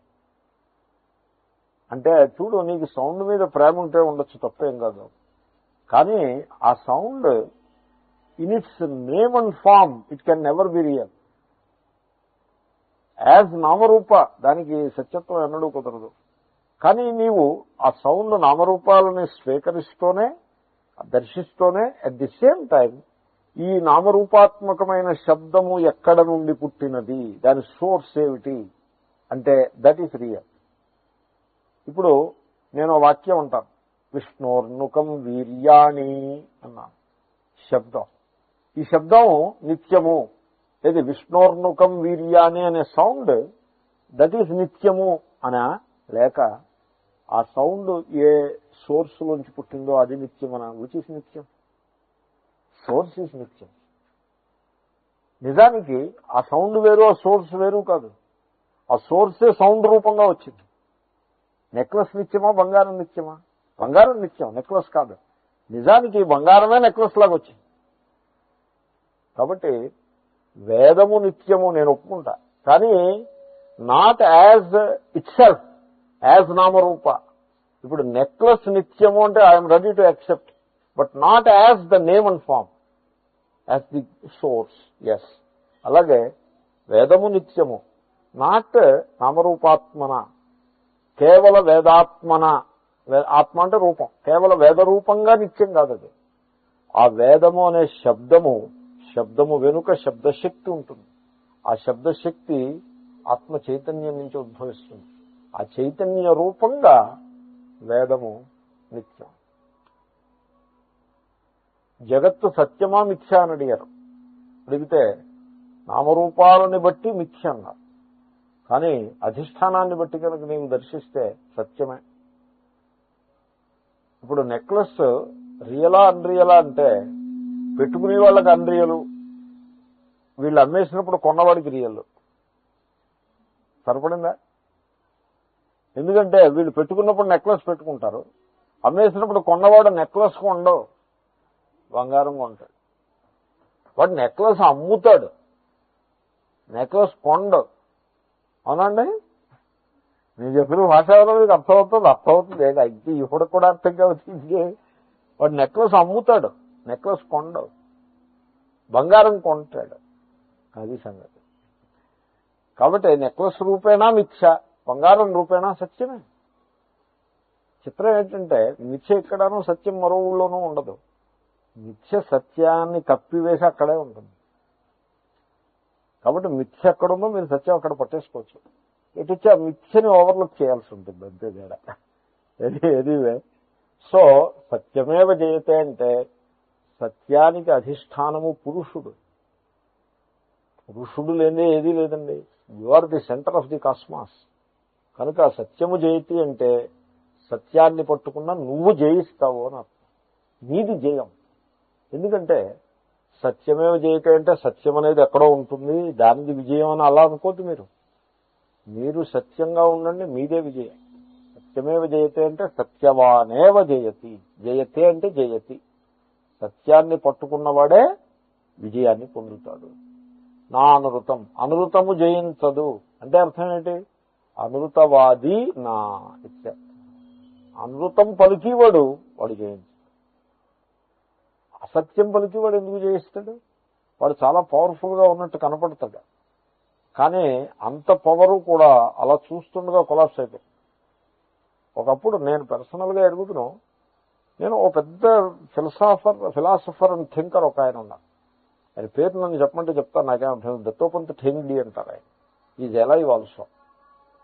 Speaker 1: అంటే చూడు, నీకు సౌండ్ మీద ప్రేమ ఉంటే ఉండొచ్చు, తప్పేం కాదు. కానీ ఆ sound in its name and form it can never be real. As నామరూప దానికి సత్యత్వం ఎన్నడూ కుదరదు. కానీ నీవు ఆ సౌండ్ నామరూపాలని స్వీకరిస్తూనే, దర్శిస్తూనే, అట్ ది సేమ్ టైం ఈ నామరూపాత్మకమైన శబ్దము ఎక్కడ నుండి పుట్టినది, దాని సోర్స్ ఏమిటి అంటే దట్ ఈస్ రియల్. ఇప్పుడు నేను వాక్యం అంటాను, విష్ణోర్నుకం వీర్యాణి అన్నాను, శబ్దం. ఈ శబ్దం నిత్యము. ఏది విష్ణోర్నుకం వీర్యాణి అనే సౌండ్ దట్ ఈస్ నిత్యము అనా, లేక ఆ సౌండ్ ఏ సోర్స్ నుంచి పుట్టిందో అది నిత్యమనా? విచ్ ఈస్ నిత్యం? సోర్స్ ఈస్ నిత్యం. నిజానికి ఆ సౌండ్ వేరు, ఆ సోర్స్ వేరు కాదు. ఆ సోర్సే సౌండ్ రూపంగా వచ్చింది. నెక్లెస్ నిత్యమా, బంగారం నిత్యమా? బంగారం నిత్యం, నెక్లెస్ కాదు. నిజానికి బంగారమే నెక్లెస్ లాగా వచ్చింది. కాబట్టి వేదము నిత్యము నేను ఒప్పుకుంటా, కానీ not as itself, as నామరూప. ఇప్పుడు నెక్లెస్ నిత్యము అంటే I'm ready to accept, but not as the name and form, as the source. Yes, అలాగే వేదము నిత్యము, నాట్ నామరూపాత్మన, కేవల వేదాత్మన. ఆత్మ అంటే రూపం, కేవల వేద రూపంగా నిత్యం కాదు అది. ఆ వేదము అనే శబ్దము వెనుక శబ్దశక్తి ఉంటుంది. ఆ శబ్దశక్తి ఆత్మ చైతన్యం నుంచి ఉద్భవిస్తుంది. ఆ చైతన్య రూపంగా వేదము నిత్యం. జగత్తు సత్యమా మిథ్యా అని అడిగారు. అడిగితే నామరూపాలని బట్టి మిథ్య అన్నారు, కానీ అధిష్టానాన్ని బట్టి కనుక నీవు దర్శిస్తే సత్యమే. ఇప్పుడు నెక్లెస్ రియలా అన్రియలా అంటే పెట్టుకునే వాళ్ళకి అన్రియలు, వీళ్ళు అమ్మేసినప్పుడు కొన్నవాడికి రియల్. సరిపడిందా? ఎందుకంటే వీళ్ళు పెట్టుకున్నప్పుడు నెక్లెస్ పెట్టుకుంటారు, అమ్మేసినప్పుడు కొన్నవాడు నెక్లెస్ కొండవు, బంగారం కొంటాడు. వాడు నెక్లెస్ అమ్ముతాడు, నెక్లెస్ కొండవు. అవునండి, నేను చెప్పిన భాషలో మీకు అర్థమవుతుంది. అయితే ఇప్పుడు కూడా అర్థం కావచ్చు. వాడు నెక్లెస్ అమ్ముతాడు, నెక్లెస్ కొండవు, బంగారం కొంటాడు. అది సంగతి. కాబట్టి నెక్లెస్ రూపేణా మిథ్య, బంగారం రూపేణా సత్యమే. చిత్రం ఏంటంటే మిథ్య ఎక్కడానూ సత్యం మరో ఊళ్ళోనూ ఉండదు. మిథ్య సత్యాన్ని కప్పివేసి అక్కడే ఉంటుంది. కాబట్టి మిథ్య ఎక్కడుందో మీరు సత్యం అక్కడ పట్టేసుకోవచ్చు. ఎటుచ్చా మిథ్యని ఓవర్లుక్ చేయాల్సి ఉంటుంది, అంతే తేడా. ఎనీవే, సో సత్యమేవ జయతే అంటే సత్యానికి అధిష్టానము పురుషుడు. పురుషుడు లేదే ఏదీ లేదండి. You are the centre of the cosmos. కనుక సత్యము జయతి అంటే సత్యాన్ని పట్టుకున్నా నువ్వు జయిస్తావు అని అర్థం. నీది జయం. ఎందుకంటే సత్యమేవ జయతే అంటే సత్యం అనేది ఎక్కడో ఉంటుంది, దానికి విజయం అని అలా అనుకోద్దు. మీరు సత్యంగా ఉండండి, మీదే విజయం. సత్యమేవ జయతే అంటే సత్యవానేవ జయతి. జయతే అంటే జయతి, సత్యాన్ని పట్టుకున్నవాడే విజయాన్ని పొందుతాడు. నా అనృతం, అనృతము జయించదు అంటే అర్థం ఏంటి? అనృతవాది నా ఇత్యర్థం. అనృతం పలికివాడు వాడు జయించు. అసత్యం పలికివాడు ఎందుకు జయిస్తాడు? వాడు చాలా పవర్ఫుల్ గా ఉన్నట్టు కనపడతాడు, కానీ అంత పవరు కూడా అలా చూస్తుండగా కొలాప్స్ అయిపోయింది. ఒకప్పుడు నేను పర్సనల్ గా ఎరుగుతున్నాను, నేను ఓ పెద్ద ఫిలాసఫర్ అండ్ థింకర్ ఒక ఆయన ఉన్నారు. ఆయన పేరు నన్ను చెప్పమంటే చెప్తాను, నాకేం అభ్యంతరం. దత్తోపంత్ ఠేంగ్డీ అంటారు ఆయన. Is alive also.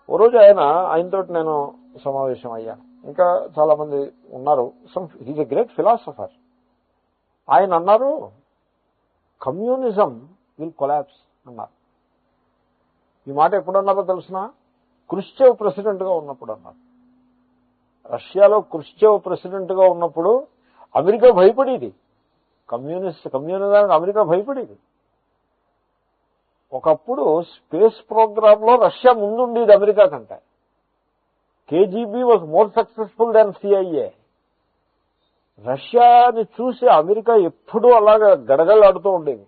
Speaker 1: ఓ రోజు ఆయనతో నేను సమావేశం అయ్యాను. ఇంకా చాలా మంది ఉన్నారు. He's a great philosopher. ఆయన అన్నారు, కమ్యూనిజం విల్ కొలాప్స్ అన్నారు. ఈ మాట ఎప్పుడన్నారో తెలుసిన? క్రుష్చెవ్ ప్రెసిడెంట్ గా ఉన్నప్పుడు అన్నారు. రష్యాలో క్రుష్చెవ్ ప్రెసిడెంట్ గా ఉన్నప్పుడు అమెరికా భయపడేది. కమ్యూనిజానికి అమెరికా భయపడేది. ఒకప్పుడు స్పేస్ ప్రోగ్రామ్ లో రష్యా ముందుండేది అమెరికా కంటే. KGB was more successful than CIA. రష్యాని చూసి అమెరికా ఎప్పుడూ అలాగా గడగలాడుతూ ఉండేది.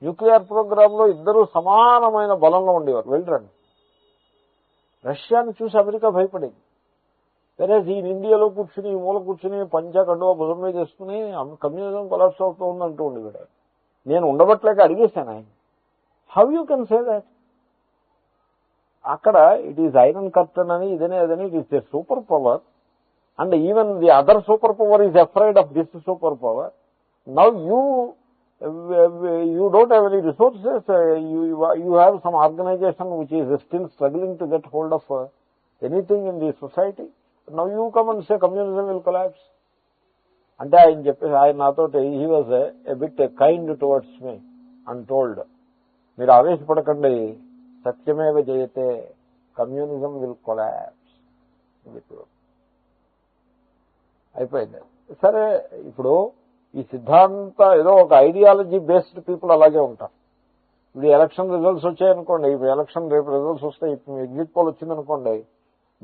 Speaker 1: న్యూక్లియర్ ప్రోగ్రామ్ లో ఇద్దరు సమానమైన బలంలో ఉండేవారు. వెళ్ళరండి. రష్యాని చూసి అమెరికా భయపడేది. వేరే ఈ ఇండియాలో కూర్చుని మూల కూర్చుని పంచా కండువా భుజం మీద చేసుకుని కమ్యూనిజం కొలాప్స్ అవుతూ ఉందంటూ ఉండేవాడు. నేను ఉండబట్టలేక అడిగేశాను ఆయన, how you can say that? అక్కడ ఇట్ ఈజ్ ఐరన్ కర్టన్ అని ఇదనే అదని it is a super power and even the other super power is afraid of this super power. Now you don't have any resources, you have some organization which is still struggling to get hold of anything in the society. Now you come and say communism will collapse. అంటే ఆయన చెప్పేసి ఆయన నాతోటి he was a bit kind towards me and told, మీరు ఆవేశపడకండి, సత్యమేవ జయతే, communism will collapse. అయిపోయింది. సరే, ఇప్పుడు ఈ సిద్ధాంత ఏదో ఒక ఐడియాలజీ బేస్డ్ పీపుల్ అలాగే ఉంటారు. ఇప్పుడు ఎలక్షన్ రిజల్ట్స్ వచ్చాయనుకోండి, ఇప్పుడు ఎలక్షన్ రేపు రిజల్ట్స్ వస్తాయి, ఎగ్జిట్ పోల్ వచ్చిందనుకోండి,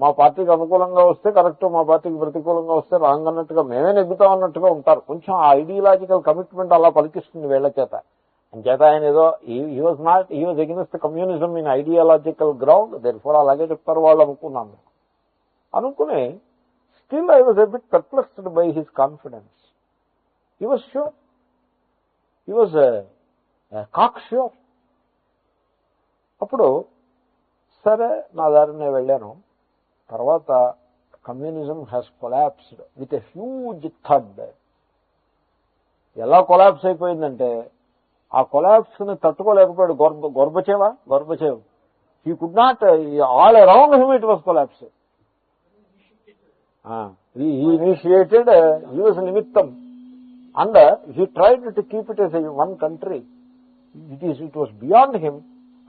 Speaker 1: మా పార్టీకి అనుకూలంగా వస్తే కరెక్ట్, మా పార్టీకి ప్రతికూలంగా వస్తే రాంగ్ అన్నట్టుగా మేమే నెగ్గుతాం అన్నట్టుగా ఉంటారు. కొంచెం ఆ ఐడియాలజికల్ కమిట్మెంట్ అలా పలికిస్తుంది వీళ్ల చేత. అంచేత ఆయన ఏదో he was against communism in ideological ground, therefore అలాగే చెప్తారు వాళ్ళు అనుకున్నాను. అనుకుని still I was a bit perplexed by his confidence. He was sure. He was cocksure. అప్పుడు సరే నా దారినే వెళ్ళాను. తర్వాత communism has collapsed with a huge thud. ఎలా కొలాప్స్ అయిపోయిందంటే, ఆ కొలాప్స్ ని తట్టుకోలేకపోయాడు Gorbachev. He could not, all around him it was collapse. He initiated, he was నిమిత్తం. And he tried to keep it as a one country. It was beyond him.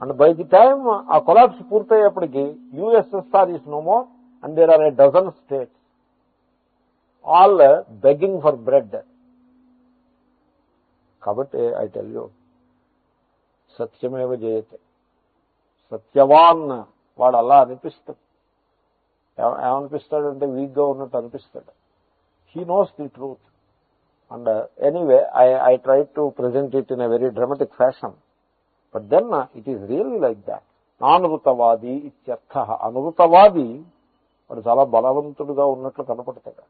Speaker 1: And by the time a collapse పూర్తయ్యేప్పటికి USSR is no more and there are a dozen states all begging for bread. కాబట్టి I tell you, సత్యమేవ జయతే. సత్యవాన్ వాడు అలా అనిపిస్తాడు. ఏమనిపిస్తాడంటే వీక్గా ఉన్నట్టు అనిపిస్తాడు. He knows the truth. And anyway, I tried to present it in a very dramatic fashion. But then it is really like that. నానృతవాది ఇత్యర్థ. అనృతవాది వాడు చాలా బలవంతుడుగా ఉన్నట్లు కనపడతాడు.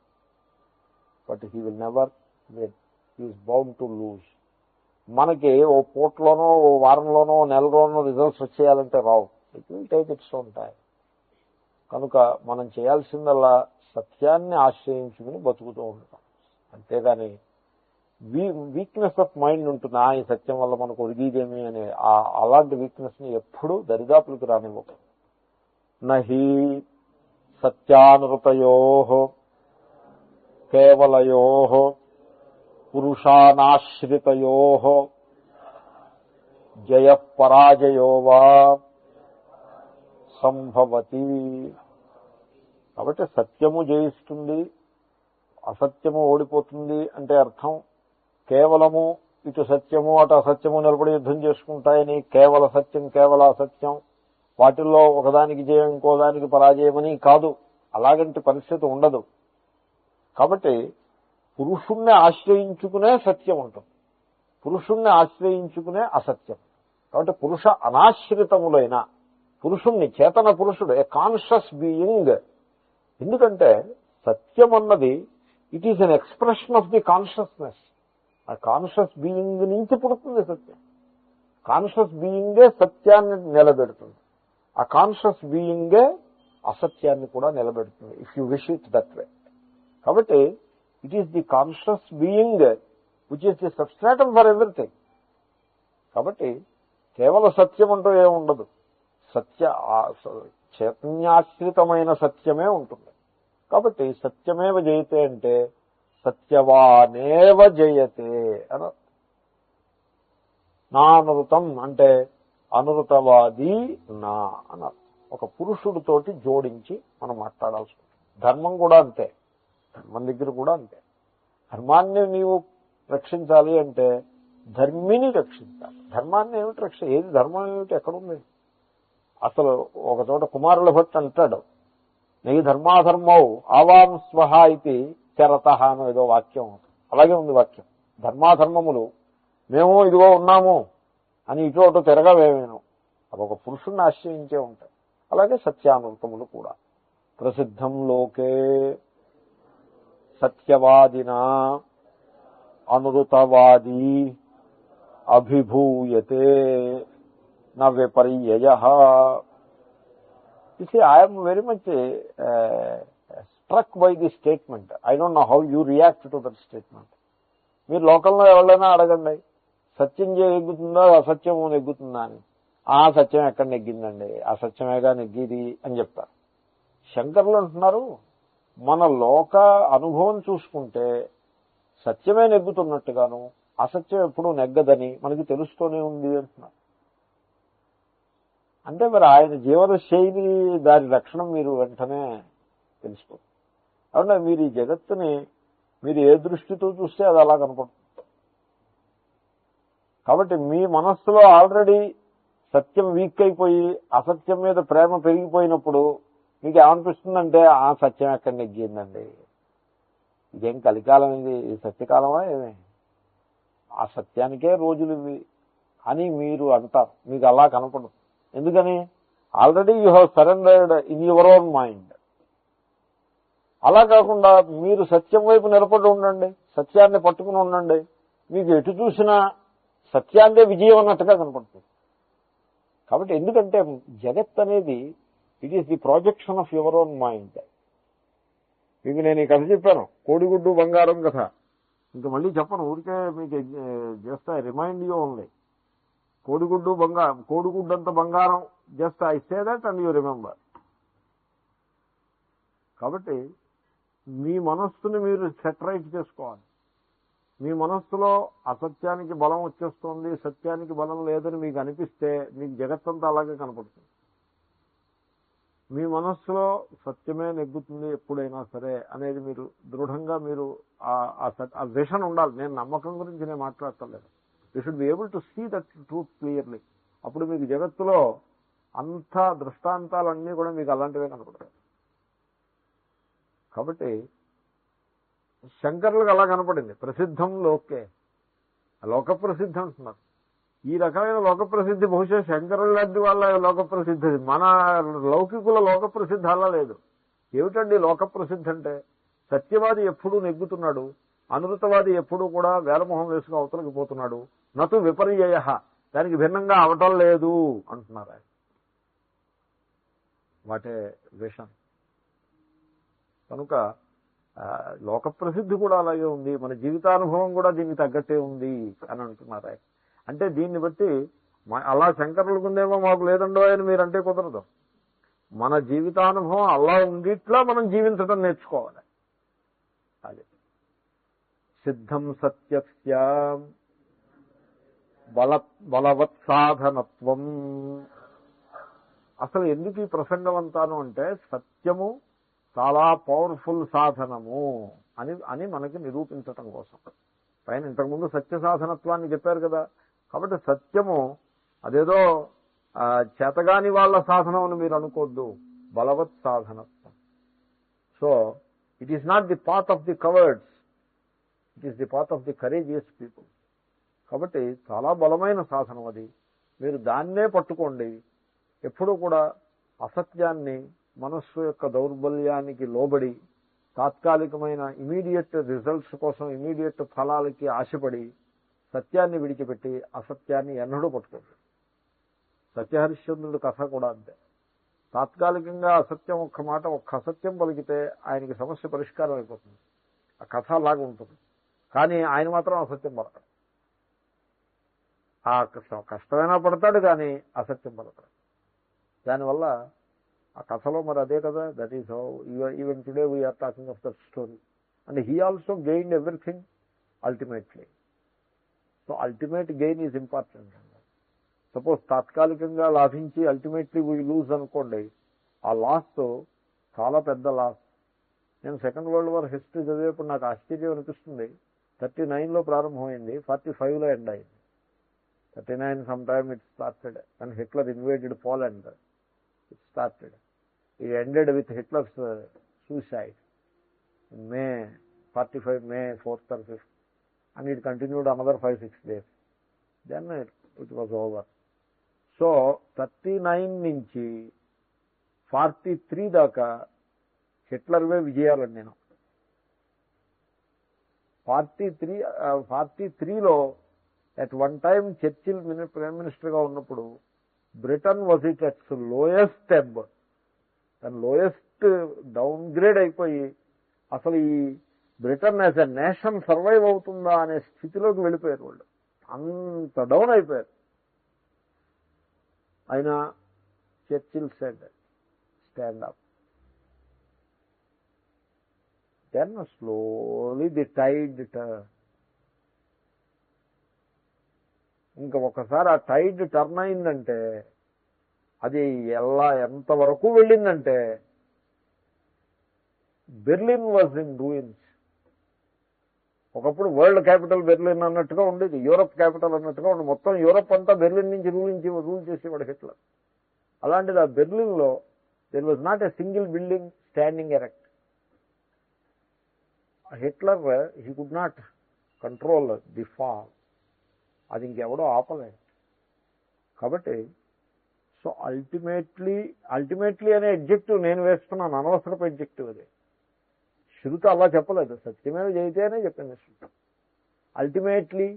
Speaker 1: But he will never win. He is bound to lose. మనకి ఓ పూటలోనో ఓ వారంలోనో నెలలోనో రిజల్ట్స్ వచ్చేయాలంటే రావు. It will take its own time. కనుక మనం చేయాల్సిందల్లా సత్యాన్ని ఆశ్రయించుకుని బతుకుతూ ఉంటాం. అంతేగాని వీక్నెస్ ఆఫ్ మైండ్ ఉంటుంది, ఈ సత్యం వల్ల మనకు ఒరిగిదేమి అనే అలాంటి వీక్నెస్ ని ఎప్పుడూ దరిదాపులకు రానివ్వదు. నహి సత్యానృతయో కేవలయో పురుషానాశ్రితయో జయ పరాజయో వా సంభవతి. కాబట్టి సత్యము జయిస్తుంది, అసత్యము ఓడిపోతుంది అంటే అర్థం కేవలము ఇటు సత్యము అటు అసత్యము నిలబడి యుద్ధం చేసుకుంటాయని, కేవల సత్యం కేవల అసత్యం వాటిల్లో ఒకదానికి జయం ఇంకోదానికి పరాజయమని కాదు. అలాగంటి పరిస్థితి ఉండదు. కాబట్టి పురుషుణ్ణి ఆశ్రయించుకునే సత్యం ఉంటుంది, పురుషుణ్ణి ఆశ్రయించుకునే అసత్యం. కాబట్టి పురుష అనాశ్రితములైన పురుషుణ్ణి, చేతన పురుషుడు, ఏ కాన్షియస్ బీయింగ్. ఎందుకంటే సత్యం అన్నది it is an expression of the consciousness. ఆ కాన్షియస్ బీయింగ్ నుంచి పుడుతుంది సత్యం. కాన్షియస్ బీయింగే సత్యాన్ని నిలబెడుతుంది, ఆ కాన్షియస్ బీయింగే అసత్యాన్ని కూడా నిలబెడుతుంది, if you wish it that way. కాబట్టి it is the conscious being which is the substratum for everything. కాబట్టి కేవల సత్యం అంటూ ఏముండదు, చైతన్యాశ్రితమైన సత్యమే ఉంటుంది. కాబట్టి సత్యమేవ జయతే అంటే సత్యవానేవ జయతే అని. నానృతం అంటే అనృతవాది నా అని ఒక పురుషుడితోటి జోడించి మనం మాట్లాడాల్సి ఉంటుంది. ధర్మం కూడా అంతే, ధర్మం దగ్గర కూడా అంతే. ధర్మాన్ని నీవు రక్షించాలి అంటే ధర్మిని రక్షించాలి. ధర్మాన్ని ఏమిటి ఏది ధర్మం ఏమిటి ఎక్కడుంది? అసలు ఒక చోట కుమారుల భట్ అంటాడు, నెయ్యి ధర్మాధర్మౌ ఆవాం స్వహ ఇది చరత అని ఏదో వాక్యం. అలాగే ఉంది వాక్యం. ధర్మాధర్మములు మేము ఇదిగో ఉన్నాము, అని ఇటు అటు తిరగవేమేను అవి ఒక పురుషుణ్ణి ఆశ్రయించే ఉంటాయి. అలాగే సత్యానృతములు కూడా. ప్రసిద్ధం లోకే సత్యవాదినా అనృతవాది అభిభూయతే న విపర్యయః. You see, I am very much struck by this statement. I don't know how you react to that statement. మీరు లోకంలో ఎవరైనా అడగండి, సత్యం నెగ్గుతుందా అసత్యం నెగ్గుతుందా అని. ఆ సత్యం ఎక్కడ నెగ్గిందండి, అసత్యమేగా నెగ్గిది అని చెప్తారు. శంకరులు అంటున్నారు, మన లోక అనుభవం చూసుకుంటే సత్యమే నెగ్గుతున్నట్టుగాను అసత్యం ఎప్పుడూ నెగ్గదని మనకి తెలుస్తూనే ఉంది అంటున్నారు. అంటే మరి ఆయన జీవన శైలి దాని లక్షణం మీరు వెంటనే తెలుసుకోండి. అవునా, మీరు ఈ జగత్తుని మీరు ఏ దృష్టితో చూస్తే అది అలా కనపడుతుంది. కాబట్టి మీ మనస్సులో ఆల్రెడీ సత్యం వీక్ అయిపోయి అసత్యం మీద ప్రేమ పెరిగిపోయినప్పుడు మీకు ఏమనిపిస్తుందంటే ఆ సత్యం ఎక్కడ నెగ్గిందండి, ఇదేం కలికాలం, ఇది సత్యకాలమా ఏమే, ఆ సత్యానికే రోజులు ఇవి అని మీరు అంటారు. మీకు అలా కనపడదు. ఎందుకని? Already you have surrendered in your own mind. అలా కాకుండా మీరు సత్యం వైపు నిలబడి ఉండండి, సత్యాన్ని పట్టుకుని ఉండండి, మీకు ఎటు చూసినా సత్యాన్నే విజయం అన్నట్టుగా కనపడుతుంది. కాబట్టి ఎందుకంటే జగత్ అనేది it is the projection of your own mind. మీకు నేను ఈ కథ చెప్పాను, కోడిగుడ్డు బంగారం కథ. ఇంకా మళ్ళీ చెప్పను, ఊరికే మీకు just I remind you only. కోడిగుడ్డు బంగారం, కోడిగుడ్డంత బంగారం, just I say that and you remember. కాబట్టి మీ మనస్సుని మీరు సెటరైట్ చేసుకోవాలి. మీ మనస్సులో అసత్యానికి బలం వచ్చేస్తోంది, సత్యానికి బలం లేదని మీకు అనిపిస్తే మీకు జగత్తంతా అలాగే కనపడుతుంది. మీ మనస్సులో సత్యమే నెగ్గుతుంది ఎప్పుడైనా సరే అనేది మీరు దృఢంగా మీరు ఆ విషన్ ఉండాలి. నేను నమ్మకం గురించి నేను మాట్లాడటలేదు. You should be able to see that truth clearly. అప్పుడు మీకు జగత్తులో అంత దృష్టాంతాలన్నీ కూడా మీకు అలాంటివే కనపడతాయి. కాబట్టి శంకరులకు అలా కనపడింది. ప్రసిద్ధం లోకే, లోక ప్రసిద్ధి అంటున్నారు. ఈ రకమైన లోక ప్రసిద్ధి బహుశా శంకరుల లాంటి వాళ్ళ లోక ప్రసిద్ధి, మన లౌకికుల లోక ప్రసిద్ధి అలా లేదు. ఏమిటండి లోక ప్రసిద్ధి అంటే? సత్యవాది ఎప్పుడూ నెగ్గుతున్నాడు, అనృతవాది ఎప్పుడూ కూడా వేలమొహం వేసుకు అవతలకి పోతున్నాడు, నతు విపర్యయ, దానికి భిన్నంగా అవటం లేదు అంటున్నారు ఆయన. What a vision. కనుక లోక ప్రసిద్ధి కూడా అలాగే ఉంది, మన జీవితానుభవం కూడా దీనికి తగ్గట్టే ఉంది అని అంటున్నారు ఆయన. అంటే దీన్ని బట్టి అలా శంకరులకు ఉందేమో మాకు లేదండో అని మీరంటే కుదరదు. మన జీవితానుభవం అలా ఉండిట్లా మనం జీవించడం నేర్చుకోవాలి. అది సిద్ధం సత్యస్య బలవత్ సాధనత్వం. అసలు ఎందుకు ఈ ప్రసంగం అంతాను అంటే సత్యము చాలా పవర్ఫుల్ సాధనము అని మనకి నిరూపించటం కోసం. పైన ఇంతకుముందు సత్య సాధనత్వాన్ని చెప్పారు కదా. కాబట్టి సత్యము అదేదో చేతగాని వాళ్ళ సాధనం అని మీరు అనుకోవద్దు, బలవత్ సాధనత్వం. So it is not the path of the cowards, it is the path of the courageous people. కాబట్టి చాలా బలమైన సాధనం అది. మీరు దాన్నే పట్టుకోండి. ఎప్పుడూ కూడా అసత్యాన్ని మనస్సు యొక్క దౌర్బల్యానికి లోబడి తాత్కాలికమైన ఇమీడియట్ రిజల్ట్స్ కోసం, ఇమీడియట్ ఫలాలకి ఆశపడి సత్యాన్ని విడిచిపెట్టి అసత్యాన్ని ఎన్నడూ పట్టుకోండి. సత్యహరిశ్చంద్రుడి కథ కూడా అంతే. తాత్కాలికంగా అసత్యం ఒక్క మాట, ఒక్క అసత్యం పలికితే ఆయనకి సమస్య పరిష్కారం అయిపోతుంది. ఆ కథ అలాగే ఉంటుంది. కానీ ఆయన మాత్రం అసత్యం పడతాడు. ఆ కష్టమైనా పడతాడు కానీ అసత్యం పడతాడు. దానివల్ల ఆ కథలో మరి అదే కదా. That is how even today we're talking of that story. And he also gained everything ultimately. So ultimate gain is important. Suppose తాత్కాలికంగా లాభించి అల్టిమేట్లీ వీ లూజ్ అనుకోండి, ఆ లాస్ చాలా పెద్ద లాస్. నేను సెకండ్ వరల్డ్ వార్ హిస్టరీ చదివేప్పుడు నాకు ఆశ్చర్యం అనిపిస్తుంది. 39లో ప్రారంభమైంది, 45లో ఎండ్ అయింది. 39 some time it started and Hitler invaded Poland. It started, it ended with Hitlers suicide in May 45, May 4th or 5th, and it continued another 5-6 days. Then it was over. So 39 నుంచి 43 దాకా హిట్లర్వే విజయాలండి. నేను 43లో at one time Churchill prime మినిస్టర్గా ఉన్నప్పుడు Britain was it its lowest ebb, దాని lowest down grade అయిపోయి అసలు ఈ Britain as a nation survive అవుతుందా అనే స్థితిలోకి వెళ్ళిపోయారు వాళ్ళు. అంత డౌన్ అయిపోయారు. అయినా Churchill said stand up. Then slowly the tide turn. ఇంకా ఒకసారి ఆ టైడ్ టర్న్ అయిందంటే అది ఎంతవరకు వెళ్ళిందంటే బెర్లిన్ వాజ్ ఇన్ రూయిన్స్. ఒకప్పుడు వరల్డ్ క్యాపిటల్ బెర్లిన్ అన్నట్టుగా ఉండేది, యూరప్ క్యాపిటల్ అన్నట్టుగా ఉండేది. మొత్తం యూరప్ అంతా బెర్లిన్ నుంచి రూల్ చేసేవాడు హిట్లర్. అలాంటిది ఆ బెర్లిన్లో there was not a single building standing erect. Hitler he could not control the fall. అది ఇంకెవడో ఆపలేదు. కాబట్టి సో అల్టిమేట్లీ అనే ఎడ్జెక్టివ్ నేను వేస్తున్నాను, అనవసరపు ఎడ్జెక్టివ్ అది. శృతి అలా చెప్పలేదు, సత్యమేవ జయతేనే చెప్పింది శృతి. అల్టిమేట్లీ,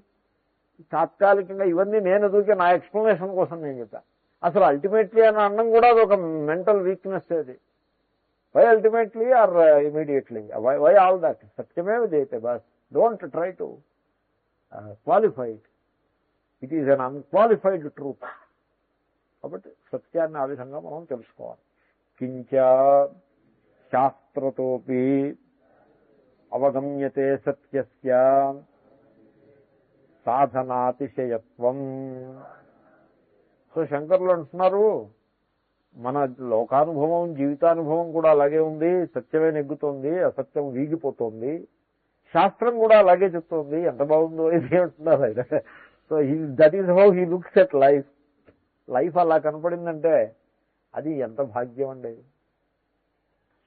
Speaker 1: తాత్కాలికంగా, ఇవన్నీ నేను ఎదుగుకే నా ఎక్స్ప్లెనేషన్ కోసం నేను చెప్పాను. అసలు అల్టిమేట్లీ అని అన్నం కూడా అది ఒక మెంటల్ వీక్నెస్. అది why ultimately or immediately, why all that? సత్యమేవ జయతే, బస్ don't try to qualify it. It is an unqualified truth. కాబట్టి సత్యాన్ని ఆ విధంగా మనం తెలుసుకోవాలి. కించ శాస్త్రతోపి అవగమ్యతే సత్యస్య సాధనాతిశయత్వం. సో శంకరులు అంటున్నారు, మన లోకానుభవం, జీవితానుభవం కూడా అలాగే ఉంది. సత్యమే నెగ్గుతోంది, అసత్యం వీగిపోతోంది. శాస్త్రం కూడా అలాగే చెప్తోంది. ఎంత బాగుందో ఇది అంటున్నారు ఆయన. So that is how he looks at life. Life అలా కనపడిందంటే అది ఎంత భాగ్యం అండి.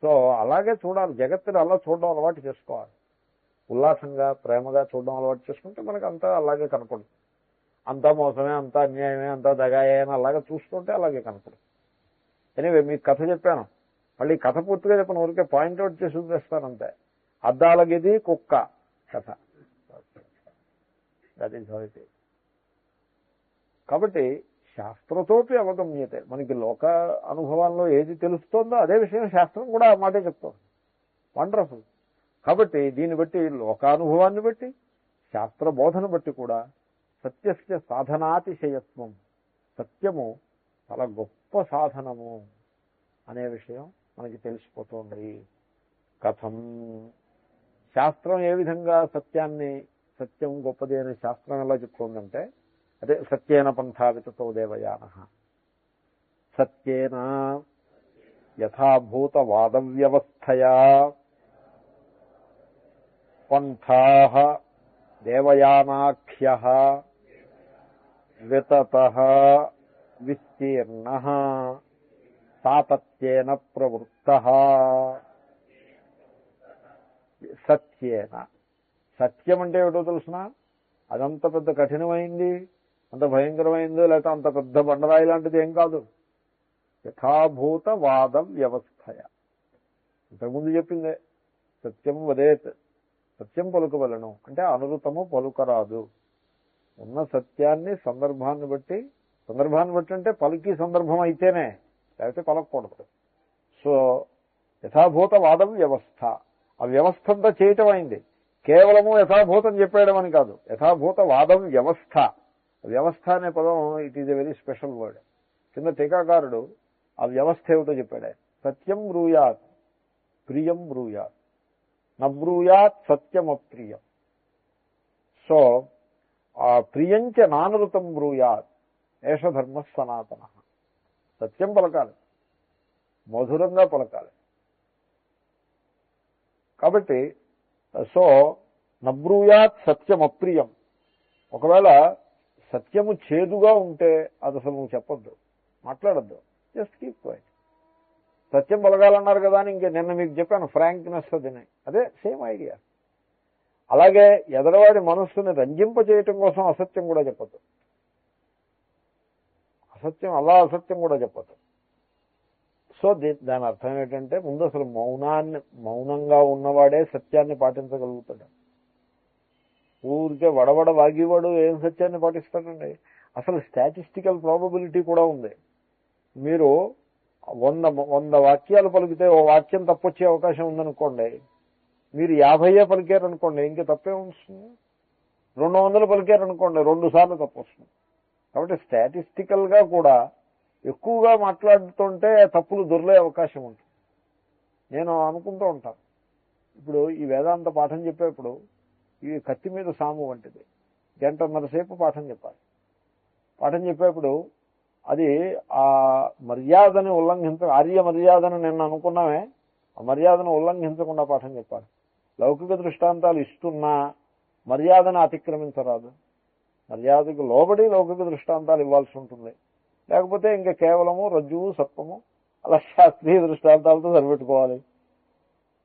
Speaker 1: సో అలాగే చూడాలి, జగత్తుని అలా చూడడం అలవాటు చేసుకోవాలి. ఉల్లాసంగా, ప్రేమగా చూడడం అలవాటు చేసుకుంటే మనకు అంతా అలాగే కనపడుతుంది. అంతా మోసమే, అంతా అన్యాయమే, అంతా దగాయే అని అలాగే చూస్తుంటే అలాగే కనపడుతుంది. ఎనీవే, మీకు కథ చెప్పాను, మళ్ళీ కథ పూర్తిగా చెప్పిన ఊరికే పాయింట్అవుట్ చేసి చూపిస్తానంతే. అద్దాల గది కుక్క కథ, that is how it is. కాబట్టి శాస్త్రతోపి అవగమ్యతే, మనకి లోక అనుభవాల్లో ఏది తెలుస్తోందో అదే విషయం శాస్త్రం కూడా ఆ మాటే చెప్తోంది. వండర్ఫుల్. కాబట్టి దీన్ని బట్టి, లోకానుభవాన్ని బట్టి, శాస్త్ర బోధన బట్టి కూడా సత్యస్య సాధనాతిశయత్వం, సత్యము చాలా గొప్ప సాధనము అనే విషయం మనకి తెలిసిపోతుంది. కథం, శాస్త్రం ఏ విధంగా సత్యం గొప్పది అనే శాస్త్రం ఎలా చెప్తోందంటే, అదే సత్యేన పంథావితతో దేవయానః, సత్యేన యథాభూత వాదవ్యవస్థయా పంథాః దేవయానాఖ్యః వితతః విస్తీర్ణః సాతత్యేన ప్రవృత్తః. సత్యేన, సత్యం అంటే ఏమిటో తెలుసిన? అదంత పెద్ద కఠినమైంది, అంత భయంకరమైందో, లేకపోతే అంత పెద్ద బండరాయి లాంటిది ఏం కాదు. యథాభూత వాద వ్యవస్థయ, ఇంతకుముందు చెప్పిందే. సత్యం వదేత్, సత్యం పలుకవలను అంటే అనురుతము పలుకరాదు. ఉన్న సత్యాన్ని సందర్భాన్ని బట్టి అంటే పలికి సందర్భం అయితేనే, లేకపోతే పలకూడదు. సో యథాభూత వాదం వ్యవస్థ, ఆ వ్యవస్థ అంతా చేయటం అయింది. కేవలము యథాభూతం చెప్పేయడం అని కాదు, యథాభూత వాదం వ్యవస్థ. వ్యవస్థ అనే పదం it is a very special word. కింద టీకాకారుడు ఆ వ్యవస్థ ఏమిటో చెప్పాడు. సత్యం బ్రూయాత్ ప్రియం బ్రూయాత్, నబ్రూయాత్ సత్యం అప్రియం. సో ఆ ప్రియంచ నానృతం బ్రూయాత్ ఏష ధర్మ సనాతన. సత్యం పలకాలి, మధురంగా పలకాలి. కాబట్టి సో నబ్రూయాత్ సత్యం అప్రియం. ఒకవేళ సత్యము చేదుగా ఉంటే అది అసలు నువ్వు చెప్పొద్దు, మాట్లాడద్దు, జస్ట్ కీప్ క్వైట్. సత్యం పలకాలన్నారు కదా అని ఇంకే నిన్న మీకు చెప్పాను ఫ్రాంక్నెస్ అదిని, అదే సేమ్ ఐడియా. అలాగే ఎదరవాడి మనస్సుని రంజింప చేయటం కోసం అసత్యం కూడా చెప్పొద్దు. అసత్యం కూడా చెప్పదు. సో దాని అర్థం ఏంటంటే ముందు అసలు మౌనంగా ఉన్నవాడే సత్యాన్ని పాటించగలుగుతాడు. ఊరికే వడవడ వాగేవాడు ఏం సత్యాన్ని పాటిస్తాడండి? అసలు స్టాటిస్టికల్ ప్రాబబిలిటీ కూడా ఉంది. మీరు 100 వాక్యాలు పలికితే ఓ వాక్యం తప్పొచ్చే అవకాశం ఉందనుకోండి, మీరు 50 పలికారనుకోండి, ఇంకా తప్పే వస్తుంది. 200 పలికారనుకోండి, 2 సార్లు తప్పు వస్తుంది. కాబట్టి స్టాటిస్టికల్ గా కూడా ఎక్కువగా మాట్లాడుతుంటే తప్పులు దొరికే అవకాశం ఉంటుంది. నేను అనుకుంటూ ఉంటాను, ఇప్పుడు ఈ వేదాంత పాఠం చెప్పేప్పుడు ఈ కత్తి మీద సాము వంటిది. 1.5 సేపు పాఠం చెప్పాలి. పాఠం చెప్పేప్పుడు అది ఆ మర్యాదని ఆర్య మర్యాదను నేను అనుకున్నామే, ఆ మర్యాదను ఉల్లంఘించకుండా పాఠం చెప్పాలి. లౌకిక దృష్టాంతాలు ఇస్తున్నా మర్యాదను అతిక్రమించరాదు. మర్యాదకు లోబడి లౌకిక దృష్టాంతాలు ఇవ్వాల్సి ఉంటుంది. లేకపోతే ఇంకా కేవలము రజ్జువు సర్పము అలా శాస్త్రీయ దృష్టాంతాలతో సరిపెట్టుకోవాలి.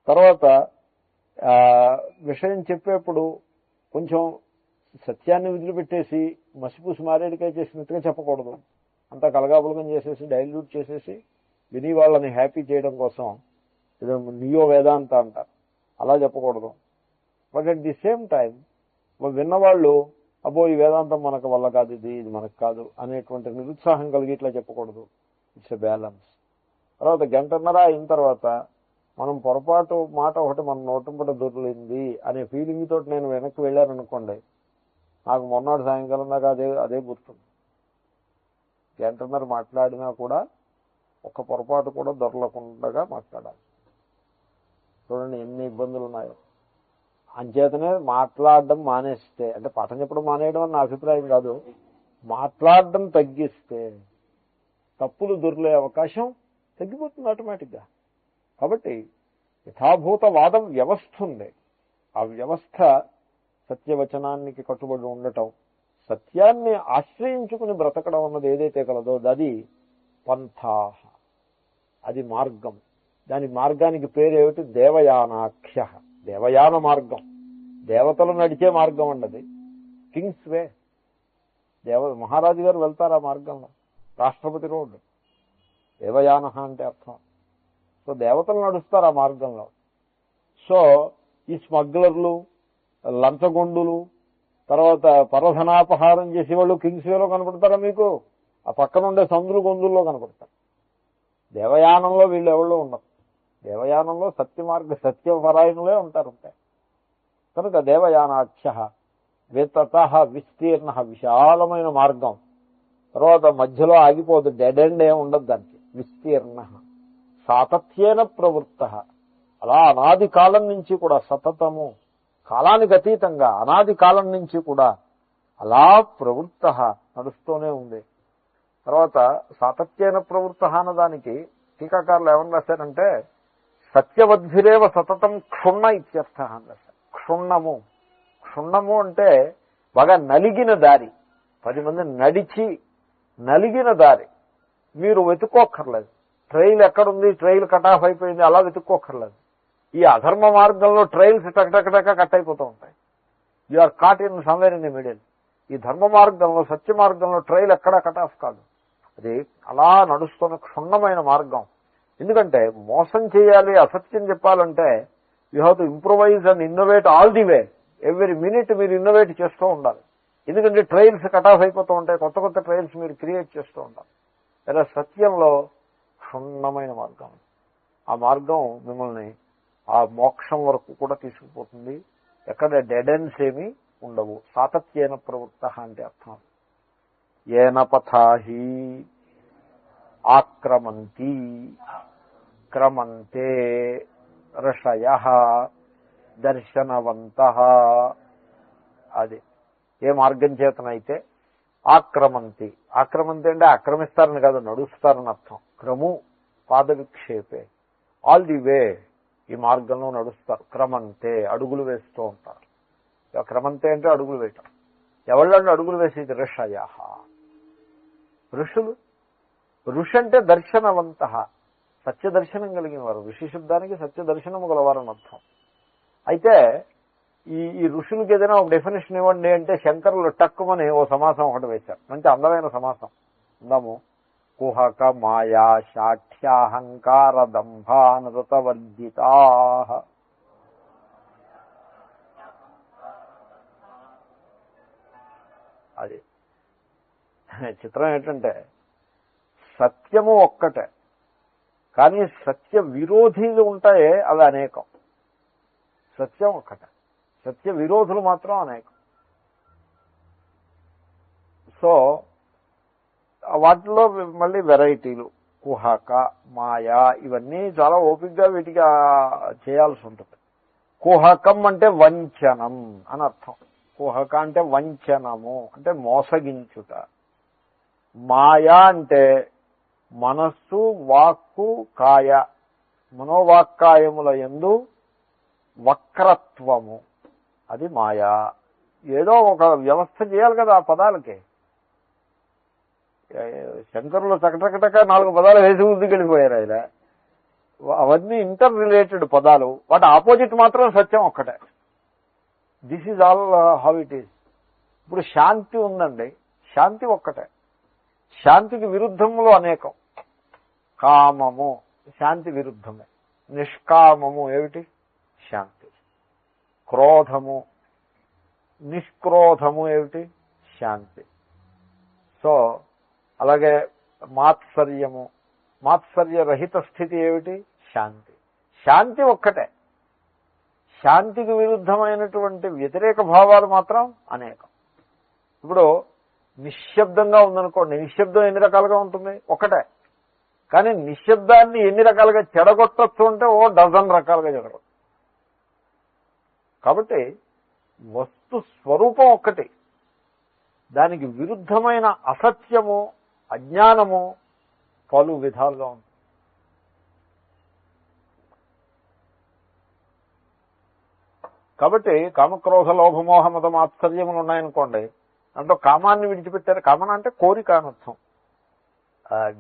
Speaker 1: తర్వాత విషయం చెప్పేప్పుడు కొంచెం సత్యాన్ని వదిలిపెట్టేసి మసిపూసి మారేడికాయ చేసినట్టుగా చెప్పకూడదు. అంతా కలగాపులగం చేసేసి డైల్యూట్ చేసేసి విని వాళ్ళని హ్యాపీ చేయడం కోసం ఏదో నియో వేదాంత అంటారు, అలా చెప్పకూడదు. But at the same time విన్నవాళ్ళు అబ్బో ఈ వేదాంతం మనకు వల్ల కాదు, ఇది మనకు కాదు అనేటువంటి నిరుత్సాహం కలిగి ఇట్లా చెప్పకూడదు. It's a balance. తర్వాత 1.5 అయిన తర్వాత మనం పొరపాటు మాట ఒకటి మన నోటంపట దొరికింది అనే ఫీలింగ్ తోటి నేను వెనక్కి వెళ్ళాను అనుకోండి, నాకు మొన్నటి సాయంకాలం దాకా అదే గుర్తుంది. 1.5 మాట్లాడినా కూడా ఒక్క పొరపాటు కూడా దొరలకుండా మాట్లాడాలి. చూడండి ఎన్ని ఇబ్బందులు ఉన్నాయో. అంచేతనే మాట్లాడడం మానేస్తే, అంటే పాఠం చెప్పడం మానేయడం అని నా అభిప్రాయం కాదు, మాట్లాడడం తగ్గిస్తే తప్పులు దొరికే అవకాశం తగ్గిపోతుంది ఆటోమేటిక్గా. కాబట్టి యథాభూత వాదం వ్యవస్థ ఉంది. ఆ వ్యవస్థ సత్యవచనానికి కట్టుబడి ఉండటం, సత్యాన్ని ఆశ్రయించుకుని బ్రతకడం అన్నది ఏదైతే కలదో అది పంథాహ, అది మార్గం. దాని మార్గానికి పేరు ఏమిటి? దేవయానాఖ్య, దేవయాన మార్గం. దేవతలు నడిచే మార్గం అన్నది కింగ్స్ వే. మహారాజు గారు వెళ్తారు ఆ మార్గంలో, రాష్ట్రపతి రోడ్డు దేవయాన అంటే అర్థం. సో దేవతలు నడుస్తారు ఆ మార్గంలో. సో ఈ స్మగ్లర్లు, లంచగొండులు, తర్వాత పరధనాపహారం చేసేవాళ్ళు కింగ్స్ వేలో కనపడతారా మీకు? ఆ పక్కన ఉండే సందులు గొంతుల్లో కనపడతారు. దేవయానంలో వీళ్ళు ఎవరో ఉండరు. దేవయానంలో సత్యపరాయణులే ఉంటారు. కనుక దేవయానాఖ్య వితత విస్తీర్ణ, విశాలమైన మార్గం. తర్వాత మధ్యలో ఆగిపోదు, డెడ్ ఎండ్ ఏమి ఉండదు దానికి. విస్తీర్ణ సాతత్యేన ప్రవృత్త, అలా అనాది కాలం నుంచి కూడా సతతము, కాలానికి అతీతంగా అనాది కాలం నుంచి కూడా అలా ప్రవృత్త నడుస్తూనే ఉంది. తర్వాత సాతత్యేన ప్రవృత్త అన్నదానికి టీకాకారులు ఏమని రాశారంటే సత్యవద్భిరేవ సతతం క్షుణ్ణ ఇత్యర్థ అని రాశారు. క్షుణ్ణము అంటే బాగా నలిగిన దారి, 10 మంది నడిచి నలిగిన దారి. మీరు వెతుక్కోక్కర్లేదు, ట్రైల్ ఎక్కడుంది, ట్రైల్ కట్ ఆఫ్ అయిపోయింది అలా వెతుక్కోక్కర్లేదు. ఈ అధర్మ మార్గంలో ట్రైల్స్ టకటకటక కట్ అయిపోతూ ఉంటాయి. You are caught in somewhere in the middle. ఈ ధర్మ మార్గంలో, సత్య మార్గంలో ట్రైల్ ఎక్కడా కట్ ఆఫ్ కాదు. అది అలా నడుస్తున్న క్షుణ్ణమైన మార్గం. ఎందుకంటే మోసం చేయాలి, అసత్యం చెప్పాలంటే you have to improvise and innovate all the way. Every minute మీరు ఇన్నోవేట్ చేస్తూ ఉండాలి. ఎందుకంటే ట్రైల్స్ కట్ ఆఫ్ అయిపోతూ ఉంటాయి, కొత్త కొత్త ట్రైల్స్ మీరు క్రియేట్ చేస్తూ ఉండాలి. లేదా సత్యంలో క్షుణ్ణమైన మార్గం, ఆ మార్గం మిమ్మల్ని ఆ మోక్షం వరకు కూడా తీసుకుపోతుంది. ఎక్కడ డెడ్ ఎండ్స్ ఏమీ ఉండవు. సాతత్యేన ప్రవృత్త అంటే అర్థం. ఏన పథాహి ఆక్రమంతి క్రమంతే ఋషయః దర్శనవంతః. అది ఏ మార్గం చేతనైతే ఆక్రమంతి, ఆక్రమంతి అంటే ఆక్రమిస్తారని కాదు, నడుస్తారని అర్థం. క్రము పాద విక్షేపే, ఆల్ ది వే ఈ మార్గంలో నడుస్తారు. క్రమంతే అడుగులు వేస్తూ ఉంటారు. క్రమంతే అంటే అడుగులు వేయటం. ఎవళ్ళంటే అడుగులు వేసేది? ఋషయః, ఋషులు. ఋషి అంటే దర్శనవంత, సత్యదర్శనం కలిగిన వారు. ఋషి శబ్దానికి సత్యదర్శనము గలవారని అర్థం. అయితే ఈ ఋషులకి ఏదైనా ఒక డెఫినేషన్ ఇవ్వండి అంటే శంకరులు టక్కుమని ఓ సమాసం ఒకటి వేశారు. మంచి అందమైన సమాసం. అందాము. కుహక మాయా శాఠ్యాహంకార దంభానృతవర్జితా. అది చిత్రం ఏంటంటే సత్యము ఒక్కటే, కానీ సత్య విరోధులు ఉంటాయే అవి అనేకం. సత్యం ఒక్కటే, సత్య విరోధులు మాత్రం అనేకం. సో వాటిలో మళ్ళీ వెరైటీలు, కుహక మాయా, ఇవన్నీ చాలా ఓపికగా వీటికి చేయాల్సి ఉంటుంది. కుహకం అంటే వంచనం అని అర్థం. కుహక అంటే వంచనము, అంటే మోసగించుట. మాయా అంటే మనస్సు, వాక్కు, కాయ, మనోవాక్కాయముల యందు వక్రత్వము, అది మాయా. ఏదో ఒక వ్యవస్థ చేయాలి కదా ఆ పదాలకి. శంకరులు టకటకటక 4 పదాలు వేసి ఉద్దికెళ్ళిపోయారు ఆయన. అవన్నీ ఇంటర్ రిలేటెడ్ పదాలు, వాటి ఆపోజిట్ మాత్రం సత్యం ఒక్కటే. This is all how it is. ఇప్పుడు శాంతి ఉందండి, శాంతి ఒక్కటే. శాంతికి విరుద్ధములు అనేకం. కామము శాంతి విరుద్ధమే. నిష్కామము ఏమిటి? శాంతి. క్రోధము, నిష్క్రోధము ఏమిటి? శాంతి. సో అలాగే మాత్సర్యము, మాత్సర్యరహిత స్థితి ఏమిటి? శాంతి. శాంతి ఒక్కటే. శాంతికి విరుద్ధమైనటువంటి వ్యతిరేక భావాలు మాత్రం అనేకం. ఇప్పుడు నిశ్శబ్దంగా ఉందనుకోండి, నిశ్శబ్దం ఎన్ని రకాలుగా ఉంటుంది? ఒకటే. కానీ నిశ్శబ్దాన్ని ఎన్ని రకాలుగా చెడగొట్టచ్చు అంటే డజన్ రకాలుగా చెడగొట్టు. కాబట్టి వస్తు స్వరూపం ఒక్కటి, దానికి విరుద్ధమైన అసత్యము, అజ్ఞానము పలు విధాలుగా ఉంటుంది. కాబట్టి కామక్రోధ లోభమోహ మద మాత్సర్యములు ఉన్నాయనుకోండి, దాంట్లో కామాన్ని విడిచిపెట్టారు. కామన అంటే కోరిక అని అర్థం,